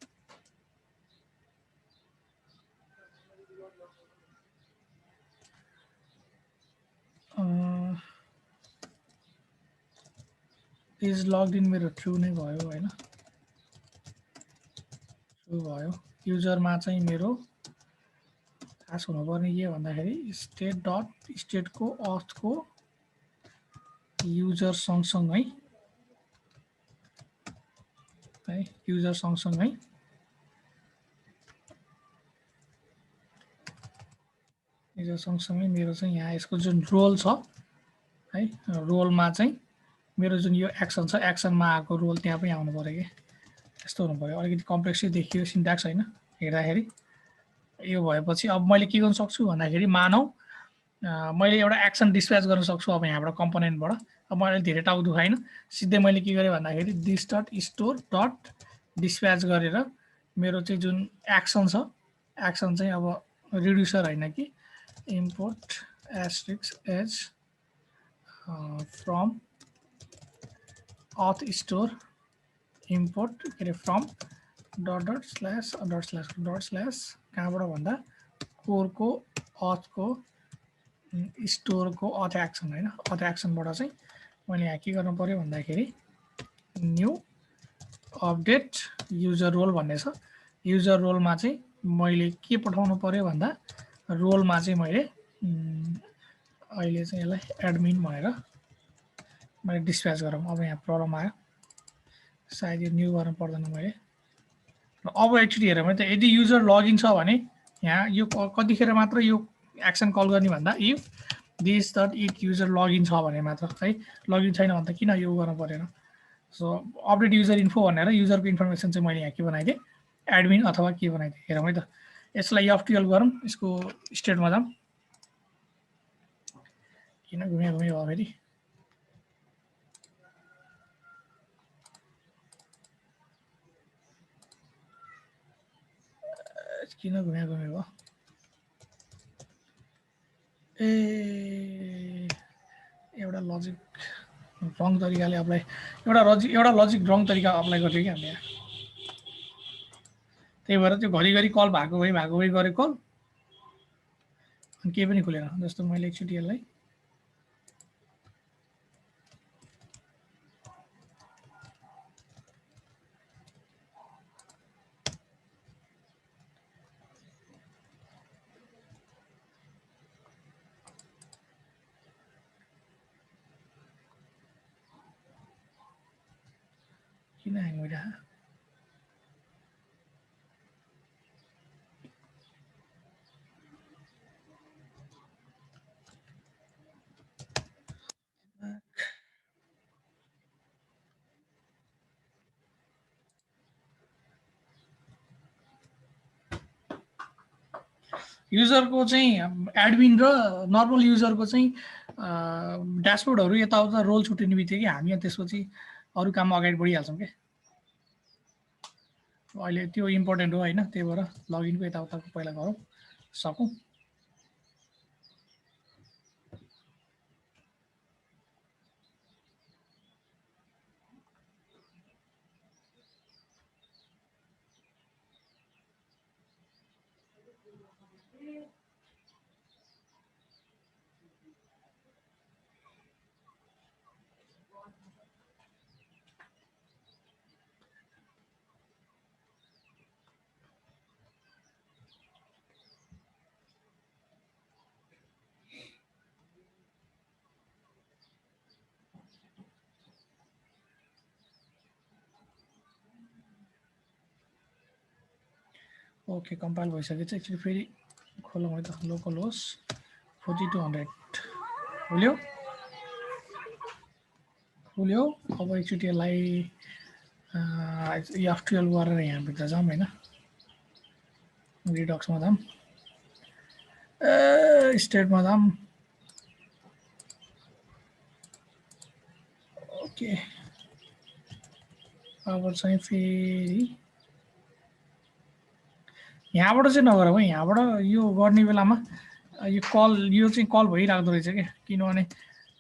इज लग्ड इन मेरो ट्रु नै भयो होइन, ट्रु भयो। युजरमा चाहिँ मेरो खास हुनुपर्ने के भन्दाखेरि स्टेट डट स्टेटको अथको युजर सँगसँगै है, युजर सँगसँगै मेरो चाहिँ यहाँ यसको जुन रोल छ है, रोलमा चाहिँ मेरो जुन यो एक्सन छ, एक्सनमा आएको रोल त्यहाँ पनि आउनु पर्यो कि, यस्तो हुनु पर्यो। अलिकति कम्प्लेक्सै देखियो सिन्ट्याक्स होइन हेर्दाखेरि। यो भएपछि अब मैले के गर्न सक्छु भन्दाखेरि मानौ मैले एउटा एक्सन डिस्प्याच गर्न सक्छु अब यहाँबाट कम्पोनेन्टबाट। अब मैले धेरै टाउ दुखाइन, सिधै मैले के गरेँ भन्दाखेरि this dot store dot dispatch गरेर मेरो चाहिँ जुन एक्सन छ, एक्सन चाहिँ अब रिड्युसर होइन कि इम्पोर्ट एस्ट्रिक्स एज फ्रम अथ स्टोर इम्पोर्ट के अरे फ्रम डट स्ल्यास कहाँबाट भन्दा कोरको अथको स्टोरको अथ एक्सन होइन, अथ एक्सनबाट चाहिँ मैले यहाँ के गर्नु पर्यो भन्दाखेरि न्यू अपडेट युजर रोल भन्ने छ। युजर रोलमा चाहिँ मैले के पठाउनु पर्यो भन्दा रोलमा चाहिँ मैले अहिले चाहिँ यसलाई एडमिन भनेर मैले डिस्प्याच गरौँ। अब यहाँ प्रब्लम आयो, सायद यो न्यू गर्नु पर्दैन मैले। अब एक्चुअली हेरौँ है त, यदि युजर लगइन छ भने यहाँ यो कतिखेर मात्र यो एक्सन कल गर्ने भन्दा if this dot it user login छ भने मात्र है, लगइन छैन भने त किन यो गर्नु परेन। सो अपडेट युजर इन्फो भनेर युजरको इन्फर्मेसन चाहिँ मैले यहाँ के बनाइदिएँ एडमिन अथवा के बनाइदिएँ हेरौँ है त। यसलाई F12 गरौँ, यसको स्टेटमा जाऊँ, किन घुम्यो भयो फेरि। किन घुम्यो भयो ए, एउटा लजिक रङ तरिकाले अप्लाई, एउटा लजिक रङ तरिका अप्लाई गर्थ्यो कि हामीले। त्यही भएर त्यो घरिघरि कल भएको भए गरेको कल अनि केही पनि खुलेन। जस्तो मैले एकचोटि यसलाई किन ह्याङ भइरहेको युजरको चाहिँ एडमिन र नर्मल युजरको चाहिँ ड्यासबोर्डहरू यताउता रोल छुट्टिने बित्तिकै हामी त्यसपछि अरू काम अगाडि बढिहाल्छौँ क्या। अहिले त्यो इम्पोर्टेन्ट हो होइन, त्यही भएर लगइनको यताउताको पहिला गरौँ सकौँ। ओके कम्पाइल भइसकेछ। एकचोटि फेरि खोलौँ है त, लोकल होस् 4200 खुल्यो। अब एकचोटि यसलाई F12 गरेर यहाँभित्र जाऊँ होइन, रिडक्समा जाऊँ, स्टेटमा जाऊँ। ओके अब चाहिँ फेरि यहाँबाट चाहिँ नगरौँ है, यहाँबाट यो गर्ने बेलामा यो चाहिँ कल भइराख्दो रहेछ क्या। किनभने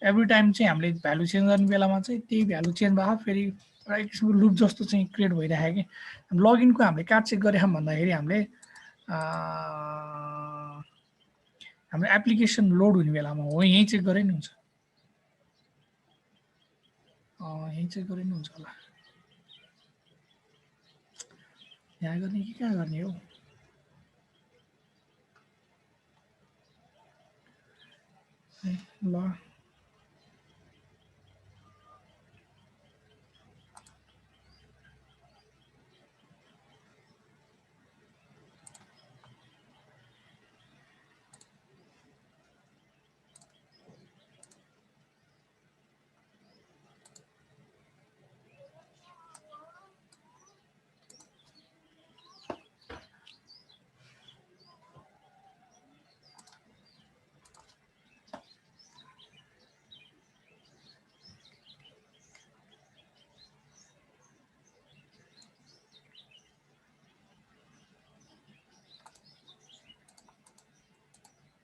एभ्री टाइम चाहिँ हामीले भ्यालु चेन्ज गर्ने बेलामा चाहिँ त्यही भ्यालु चेन्ज भयो, फेरि एउटा एक किसिमको लुप जस्तो चाहिँ क्रिएट भइरहेको कि। लगइनको हामीले कहाँ चेक गरेछौँ भन्दाखेरि हामीले हाम्रो एप्लिकेसन लोड हुने बेलामा हो, यहीँ चेक गरे नि हुन्छ, यहीँ चेक गरे नि हुन्छ होला। यहाँ गर्ने कि कहाँ गर्ने हो? ल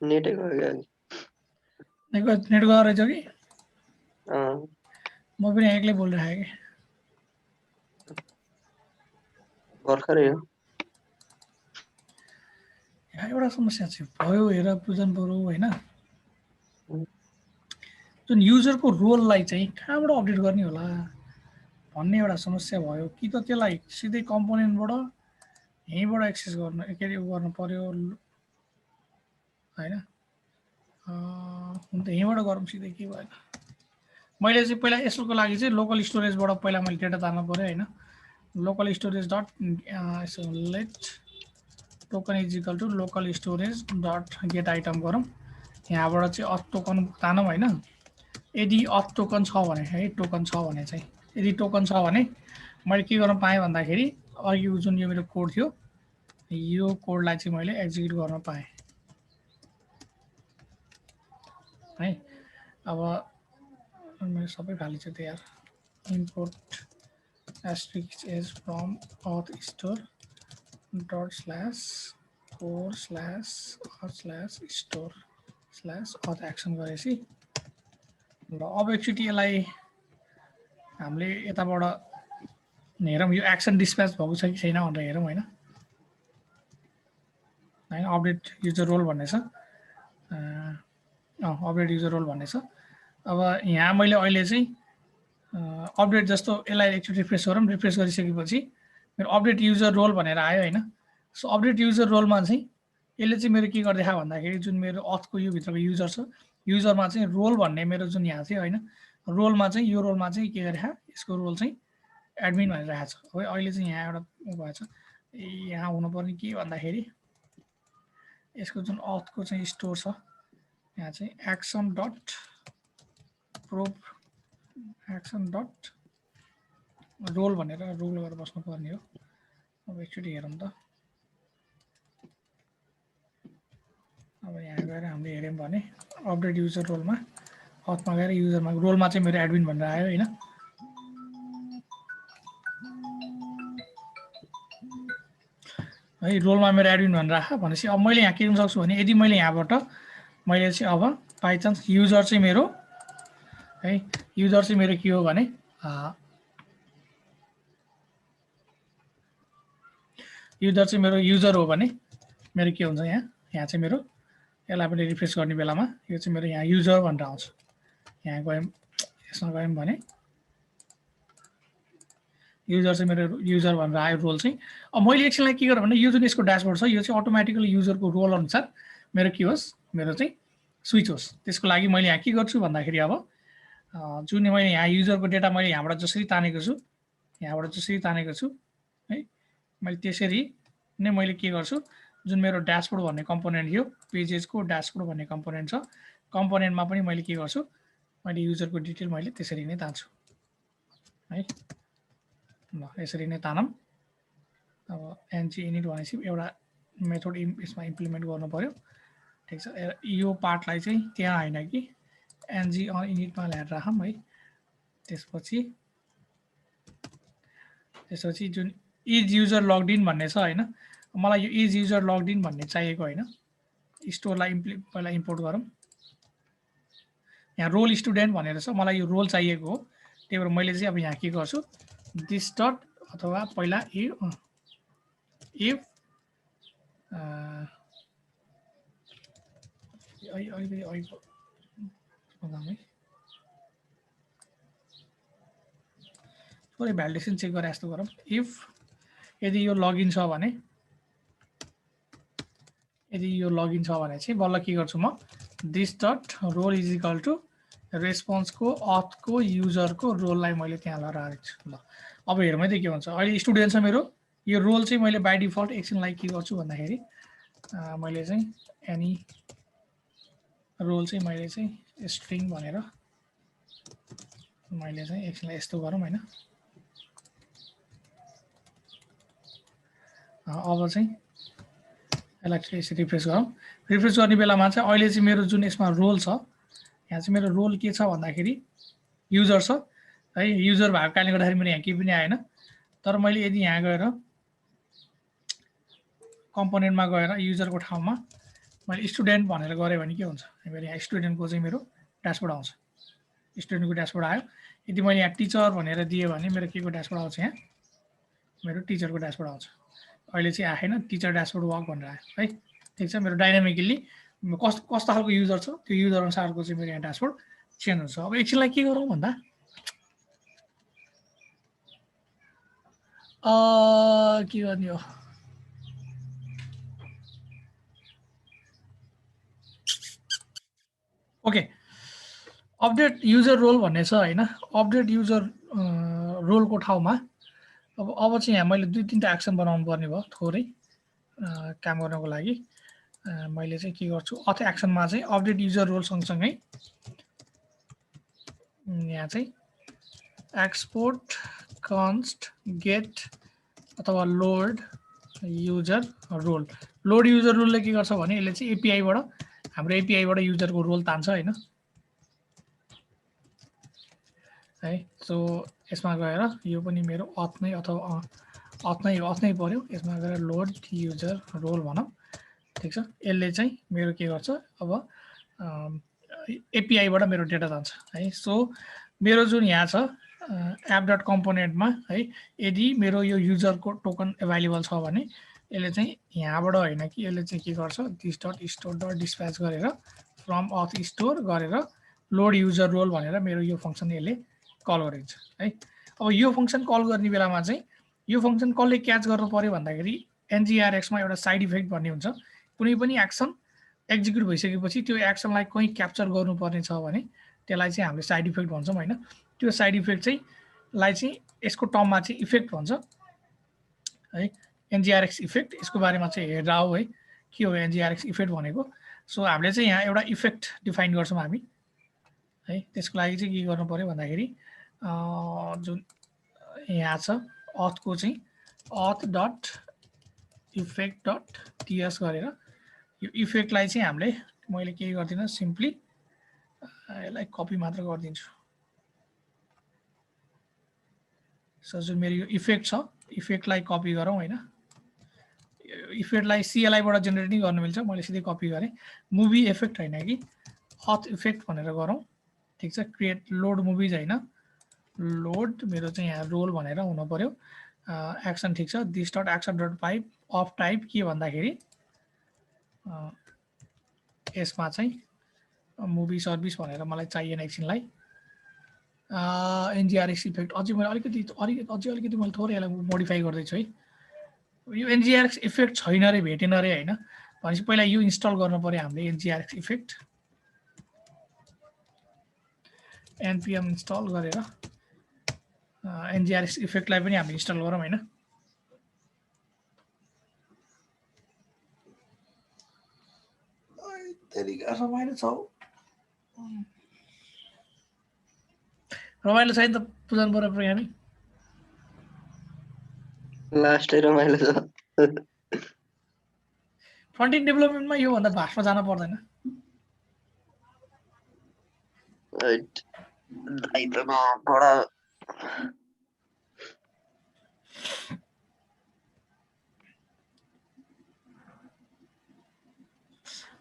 नेटै गयो नेट गएर रहेछ कि अँ म पनि एक्लै बोलिरहेको कि। भर्खरै हो। यहाँ एउटा समस्या चाहिँ भयो, हेर पूजन बरु होइन, जुन युजरको रोललाई चाहिँ कहाँबाट अपडेट गर्ने होला भन्ने एउटा समस्या भयो। कि त त्यसलाई सिधै कम्पोनेन्टबाट यहीँबाट एक्सेस गर्न के अरे गर्नु पर्यो होइन, त यहीँबाट गरौँ सिधै, के भएन। मैले चाहिँ पहिला यसको लागि चाहिँ लोकल स्टोरेजबाट पहिला मैले डेटा तान्नु पऱ्यो होइन। Local storage dot let token is equal to local storage dot get item गरौँ। यहाँबाट चाहिँ अथ टोकन तानौँ होइन। यदि अथ टोकन छ भने है, टोकन छ भने चाहिँ, यदि टोकन छ भने मैले के गर्न पाएँ भन्दाखेरि अघि जुन यो मेरो कोड थियो यो कोडलाई चाहिँ मैले एक्जिक्युट गर्न पाएँ है। अब मेरो सबै खाली छ त्यो यार। Import asterisk is from auth store dot slash core slash auth slash store slash auth action गरेपछि ल अब एकचोटि यसलाई हामीले यताबाट हेरौँ यो एक्सन डिस्प्याच भएको छ कि छैन भनेर हेरौँ होइन। हैन अपडेट युजर रोल भन्ने छ अपडेट युजर रोल भन्ने छ अब यहाँ मैले अहिले चाहिँ अपडेट जस्तो यसलाई एकचोटि रिफ्रेस गरौँ रिफ्रेस गरिसकेपछि मेरो अपडेट युजर रोल भनेर आयो हैन सो अपडेट युजर रोलमा चाहिँ यसले चाहिँ मेरो के गर्दैछ भन्दाखेरि जुन मेरो अथको यो भित्रको युजर छ युजरमा चाहिँ रोल भन्ने मेरो जुन यहाँ थियो हैन रोलमा चाहिँ यो रोलमा चाहिँ के गरेछ यसको रोल चाहिँ एडमिन भनेर राखेको छ हो अहिले चाहिँ यहाँ एउटा भएछ यहाँ हुनुपर्ने के भन्दाखेरि यसको जुन अथको चाहिँ स्टोर छ यहाँ चाहिँ action dot props action dot role भनेर रोल गरेर बस्नुपर्ने हो अब एकचोटि हेरौँ त अब यहाँ गएर हामीले हेऱ्यौँ भने अपडेट युजर रोलमा अथमा गएर युजरमा रोलमा चाहिँ मेरो एडमिन भनेर आयो हैन है रोलमा मेरो एडमिन भनेर आयो भनेपछि अब मैले यहाँ के गर्न सक्छु भने यदि मैले यहाँबाट मैले चाहिँ अब बाइ चान्स युजर चाहिँ मेरो है युजर चाहिँ मेरो के हो भने युजर चाहिँ मेरो युजर हो भने मेरो के हुन्छ यहाँ चाहिँ मेरो यसलाई पनि रिफ्रेस गर्ने बेलामा यो चाहिँ मेरो यहाँ युजर भनेर आउँछ यहाँ गयौँ यसमा गयौँ भने युजर चाहिँ मेरो युजर भनेर आयो रोल चाहिँ अब मैले एकछिनलाई के गरेँ भने यो जुन यसको ड्यासबोर्ड छ यो चाहिँ अटोमेटिकली युजरको रोल अनुसार मेरो के होस् मेरो चाहिँ स्विच होस् त्यसको लागि मैले यहाँ के गर्छु भन्दाखेरि अब जुन मैले यहाँ युजरको डेटा मैले यहाँबाट जसरी तानेको छु है मैले त्यसरी नै मैले के गर्छु जुन मेरो ड्यासबोर्ड भन्ने कम्पोनेन्ट थियो पेजेसको ड्यासबोर्ड भन्ने कम्पोनेन्ट छ कम्पोनेन्टमा पनि मैले के गर्छु मैले युजरको डिटेल मैले त्यसरी नै तान्छु है ल यसरी नै तानौँ अब एनजी इनिट भनेपछि एउटा मेथड यसमा इम्प्लिमेन्ट गर्नु पर्यो ठिक छ यो पार्टलाई चाहिँ त्यहाँ हैन कि एनजी इनिटमा ल्याएर राखौँ है त्यसपछि जुन इज युजर लग्ड इन भन्ने छ हैन मलाई यो इज युजर लग्ड इन भन्ने चाहिएको हैन स्टोरलाई पहिला इम्पोर्ट गरौँ यहाँ रोल स्टुडेन्ट भनेर छ मलाई यो रोल चाहिएको हो त्यही भएर मैले चाहिँ अब यहाँ के गर्छु दिस डट अथवा पहिला इफ थोरै भ्यालिडेसन चेक गरेर यस्तो गरौँ इफ यदि यो लगइन छ भने चाहिँ बल्ल के गर्छु म this dot role is equal to रेस्पोन्सको अथको युजरको रोललाई मैले त्यहाँ लगाएको छु ल अब हेरौँ है त के हुन्छ अहिले स्टुडेन्ट छ मेरो यो रोल चाहिँ मैले बाई डिफल्ट एकछिनलाई के गर्छु भन्दाखेरि मैले चाहिँ एनी रोल चाहिँ मैले चाहिँ स्ट्रिङ भनेर मैले चाहिँ एकछिनलाई यस्तो गरौँ हैन अब चाहिँ यसलाई यसरी रिफ्रेस गरौँ रिफ्रेस गर्ने बेलामा चाहिँ अहिले चाहिँ मेरो जुन यसमा रोल छ यहाँ चाहिँ मेरो रोल के छ भन्दाखेरि युजर छ है युजर भएको कारणले गर्दाखेरि मेरो यहाँ केही पनि आएन तर मैले यदि यहाँ गएर कम्पोनेन्टमा गएर युजरको ठाउँमा मैले स्टुडेन्ट भनेर गरेँ भने के हुन्छ मेरो यहाँ स्टुडेन्टको चाहिँ मेरो ड्यासबोर्ड आउँछ स्टुडेन्टको ड्यासबोर्ड आयो यदि मैले यहाँ टिचर भनेर दिएँ भने मेरो के को ड्यासबोर्ड आउँछ यहाँ मेरो टिचरको ड्यासबोर्ड आउँछ अहिले चाहिँ आएन टिचर ड्यासबोर्ड वर्क भनेर आयो है ठिक छ मेरो डाइनामिकली कस्तो खालको युजर छ त्यो युजर अनुसारको चाहिँ मेरो यहाँ ड्यासबोर्ड चेन्ज हुन्छ अब एकछिनलाई के गरौँ भन्दा के गर्ने हो ओके अपडेट युजर रोल भन्ने छ हैन अपडेट युजर रोलको ठाउँमा अब चाहिँ यहाँ मैले 2-3टा एक्सन बनाउनु पर्ने भयो थोरै काम गर्नको लागि मैले चाहिँ के गर्छु अथ एक्सनमा चाहिँ अपडेट युजर रोल सँगसँगै यहाँ चाहिँ एक्सपोर्ट कन्स्ट गेट अथवा लोड युजर रोल रोलले के गर्छ भने यसले चाहिँ एपीआईबाट हाम्रो एपीआईबाट युजरको रोल तान्छ हैन है सो यसमा गएर यो पनि मेरो अथ नै अथवा अथ नै पर्यो यसमा गएर लोड युजर रोल भनौँ ठिक छ यसले चाहिँ मेरो के गर्छ अब एपीआईबाट मेरो डेटा जान्छ है सो मेरो जुन यहाँ छ एप डट कम्पोनेन्टमा है यदि मेरो यो युजरको टोकन एभाइलेबल छ भने यसले चाहिँ यहाँबाट होइन कि यसले चाहिँ के गर्छ this dot store dot dispatch गरेर फ्रम अथ स्टोर गरेर लोड युजर रोल भनेर मेरो यो फङ्सन यसले कल गरिन्छ है। अब यो फङ्सन कल गर्ने बेलामा चाहिँ यो फङ्सन कसले क्याच गर्नु पर्यो भन्दाखेरि एनजीआरएक्समा एउटा साइड इफेक्ट भन्ने हुन्छ। कुनै पनि एक्सन एक्जिक्युट भइसकेपछि त्यो एक्सनलाई कहीँ क्याप्चर गर्नुपर्ने छ भने त्यसलाई चाहिँ हामीले साइड इफेक्ट भन्छौँ होइन। त्यो साइड इफेक्ट चाहिँ यसको टर्ममा चाहिँ इफेक्ट भन्छ है। एनजीआरएक्स इफेक्ट यसको बारेमा चाहिँ हेरेर आऊ है के हो एनजीआरएक्स इफेक्ट भनेको। सो हामीले चाहिँ यहाँ एउटा इफेक्ट डिफाइन गर्छौँ हामी है। त्यसको लागि चाहिँ के गर्नु पर्यो भन्दाखेरि जुन यहाँ छ अथको चाहिँ अथ डट इफेक्ट डट टीएस गरेर यो इफेक्टलाई चाहिँ हामीले मैले के गर्दिनँ सिम्पली यसलाई कपी मात्र गरिदिन्छु। सो जुन मेरो यो इफेक्ट छ इफेक्टलाई कपी गरौँ होइन। इफेक्टलाई सिएलआईबाट जेनेरेट नै गर्नु मिल्छ मैले सिधै कपी गरेँ। मुभी इफेक्ट होइन कि अथ इफेक्ट भनेर गरौँ ठिक छ। क्रिएट लोड मुभिज होइन लोड मेरो चाहिँ यहाँ रोल भनेर हुनु पर्यो। एक्सन ठिक छ this dot action dot pipe of type के भन्दाखेरि यसमा चाहिँ मुभी सर्भिस भनेर मलाई चाहिएन एकछिनलाई। एनजीआरएक्स इफेक्ट अझै मैले अलिकति मैले थोरै यसलाई मोडिफाई गर्दैछु है। यो एनजीआरएक्स इफेक्ट छैन रे भेटेन रे होइन भनेपछि पहिला यो इन्स्टल गर्नु पर्यो हामीले एनजीआरएक्स इफेक्ट npm इन्स्टल गरेर एनजीआरएक्स इफेक्टलाई पनि हामीले इन्स्टल गरौँ होइन। रमाइलो छ रमाइलो छैन त पुजन पर्यो प्रोग्रामिङ लास्टै रमाइलो छ। फ्रन्ट एन्ड डेभलपमेन्टमा योभन्दा भास्टमा जान पर्दैन।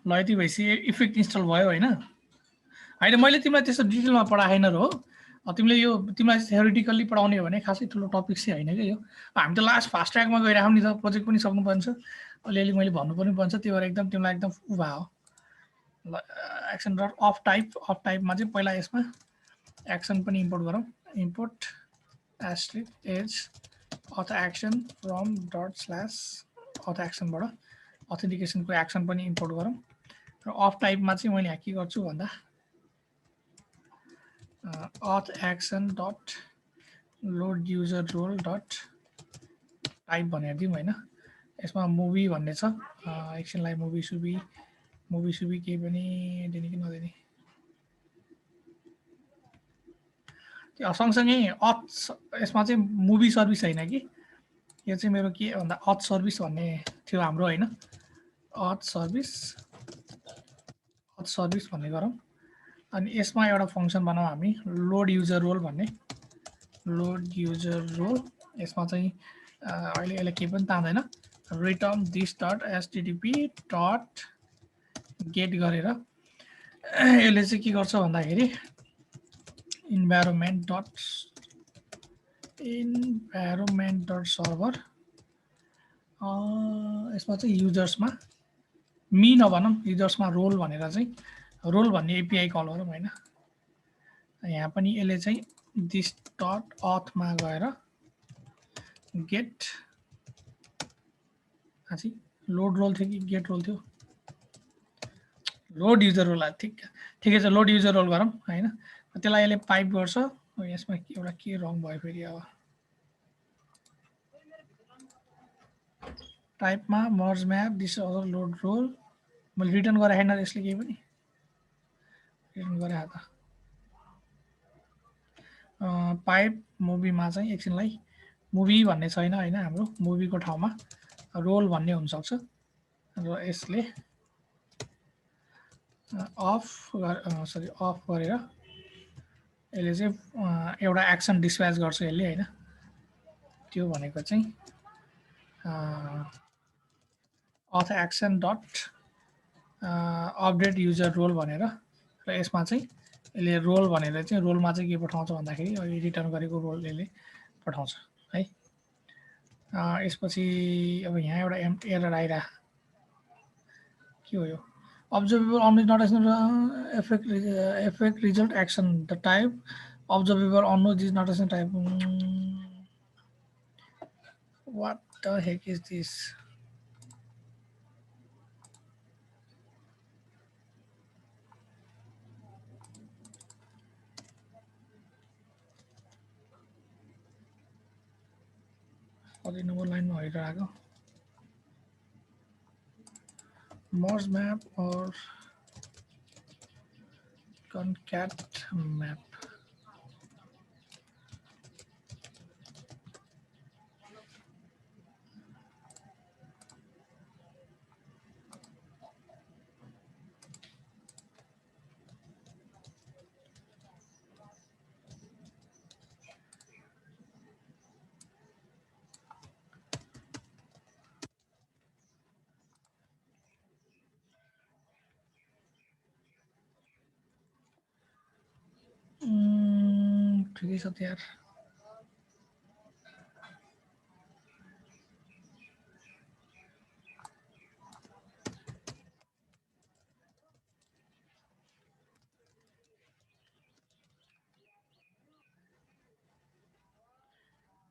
ल यति भएपछि इफेक्ट इन्स्टल भयो होइन। होइन मैले तिमीलाई त्यस्तो डिटेलमा पढाएन र हो। तिमीले यो तिमीलाई थ्योरिटिकल्ली पढाउने हो भने खासै ठुलो टपिक चाहिँ होइन क्या यो। हामी त लास्ट फास्ट ट्र्याकमा गइराखौँ नि त प्रोजेक्ट पनि सक्नुपर्छ अलिअलि मैले भन्नु पनि पर्छ त्यो भएर एकदम तिमीलाई एकदम उभा हो। ल एक्सन डट अफ टाइपमा चाहिँ पहिला यसमा एक्सन पनि इम्पोर्ट गरौँ। इम्पोर्ट एस्ट्रिक एज अथ एक्सन फ्रम डट स्ल्यास अथ एक्सनबाट अथेन्टिकेसनको एक्सन पनि इम्पोर्ट गरौँ। र अफ टाइपमा चाहिँ मैले यहाँ के गर्छु भन्दा auth action dot load user role dot type भनेर दिउँ होइन। यसमा मुभी भन्ने छ एकछिनलाई मुभी सुभी केही पनि दिने कि नदिने त्यो सँगसँगै अथ यसमा चाहिँ मुभी सर्भिस होइन कि यो चाहिँ मेरो के भन्दा अथ सर्भिस भन्ने थियो हाम्रो होइन। अथ सर्भिस भन्ने गरौँ। अनि यसमा एउटा फङ्सन बनाऊ हामी लोड युजर रोल भन्ने। लोड युजर रोल यसमा चाहिँ अहिले यसले केही पनि तान्दैन। Return this dot HTTP dot get गरेर यसले चाहिँ के गर्छ भन्दाखेरि इन्भाइरोमेन्ट डट सर्भर यसमा चाहिँ युजर्समा मी नभनौँ युजर्समा रोल भनेर चाहिँ रोल भन्ने एपिआई कल गरौँ होइन। यहाँ पनि यसले चाहिँ दिस डट अथमा गएर गेट लोड रोल थियो कि गेट रोल थियो लोड युजर रोल ठिकै छ लोड युजर रोल गरौँ होइन। त्यसलाई यसले पाइप गर्छ। यसमा एउटा के रङ भयो फेरि अब टाइपमा merge map this other load role मैले रिटर्न गरे होइन यसले केही पनि रिटर्न गरे त पाइप मुभीमा चाहिँ एकछिनलाई मुभी भन्ने छैन होइन हाम्रो मुभीको ठाउँमा रोल भन्ने हुनसक्छ र यसले अफ गरेर यसले चाहिँ एउटा एक्सन डिस्प्याच गर्छ यसले होइन। त्यो भनेको चाहिँ auth action dot update user role भनेर र यसमा चाहिँ यसले रोल भनेर चाहिँ रोलमा चाहिँ के पठाउँछ भन्दाखेरि अहिले रिटर्न गरेको रोल यसले पठाउँछ है। यसपछि अब यहाँ एउटा एरर आइरा के हो यो observable only not as effect result action the type observable on this not as a type what the heck is this the number line ma hairaako merge map or concat map ठिकै छ त यार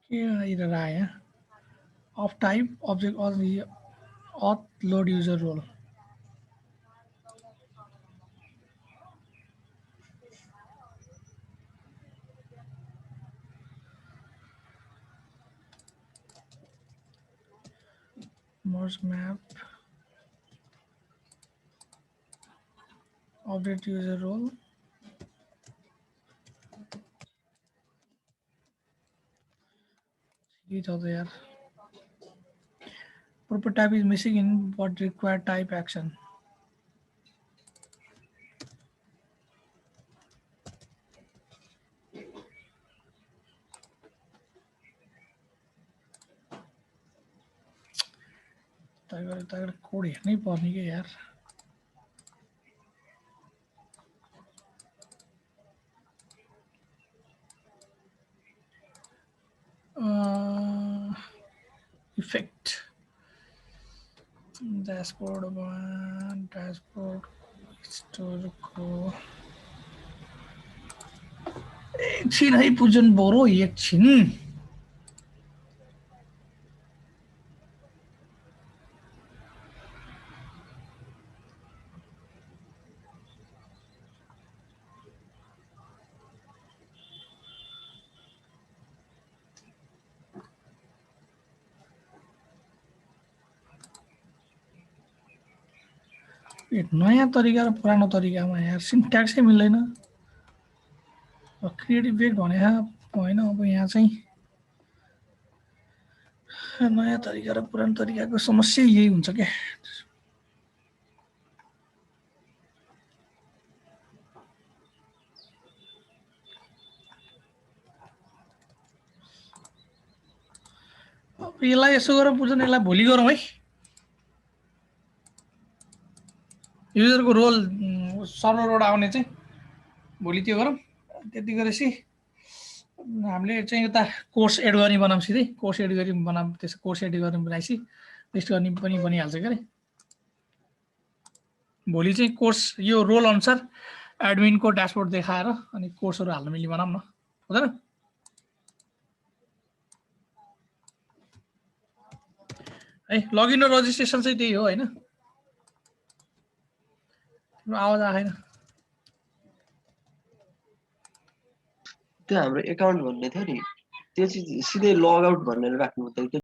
के आइरहेको आयो of type object or the auth load user role merge map object user role ये था यार proper type is missing in what require type action तागर कोड हेर्नै पर्ने के यार effect dashboard store को एकछिन है पूजन बोरो एकछिन नयाँ तरिका र पुरानो तरिकामा यार सिन्ट्याक्सै मिल्दैन क्रिएटिभ वेग भने होइन अब यहाँ चाहिँ नयाँ तरिका र पुरानो तरिकाको समस्या यही हुन्छ क्या अब यसलाई यसो गरौँ पूजन यसलाई भोलि गरौँ है युजरको रोल सर्भरबाट आउने चाहिँ भोलि त्यो गरौँ त्यति गरेपछि हामीले चाहिँ यता कोर्स एड गर्ने बनाऊँ सिधै कोर्स एड गरी बनाऊँ त्यसो कोर्स एड गर्ने बनाएपछि लिस्ट गर्ने पनि बनिहाल्छ के अरे भोलि चाहिँ कोर्स यो रोल अनुसार एडमिनको ड्यासबोर्ड देखाएर अनि कोर्सहरू हाल्न मिली बनाऊँ न हुँदैन है लगइन र रजिस्ट्रेसन चाहिँ त्यही हो हैन आवाज आएन त्यो हाम्रो एकाउन्ट भन्ने थियो नि त्यो चाहिँ सिधै लग आउट भनेर राख्नु पर्यो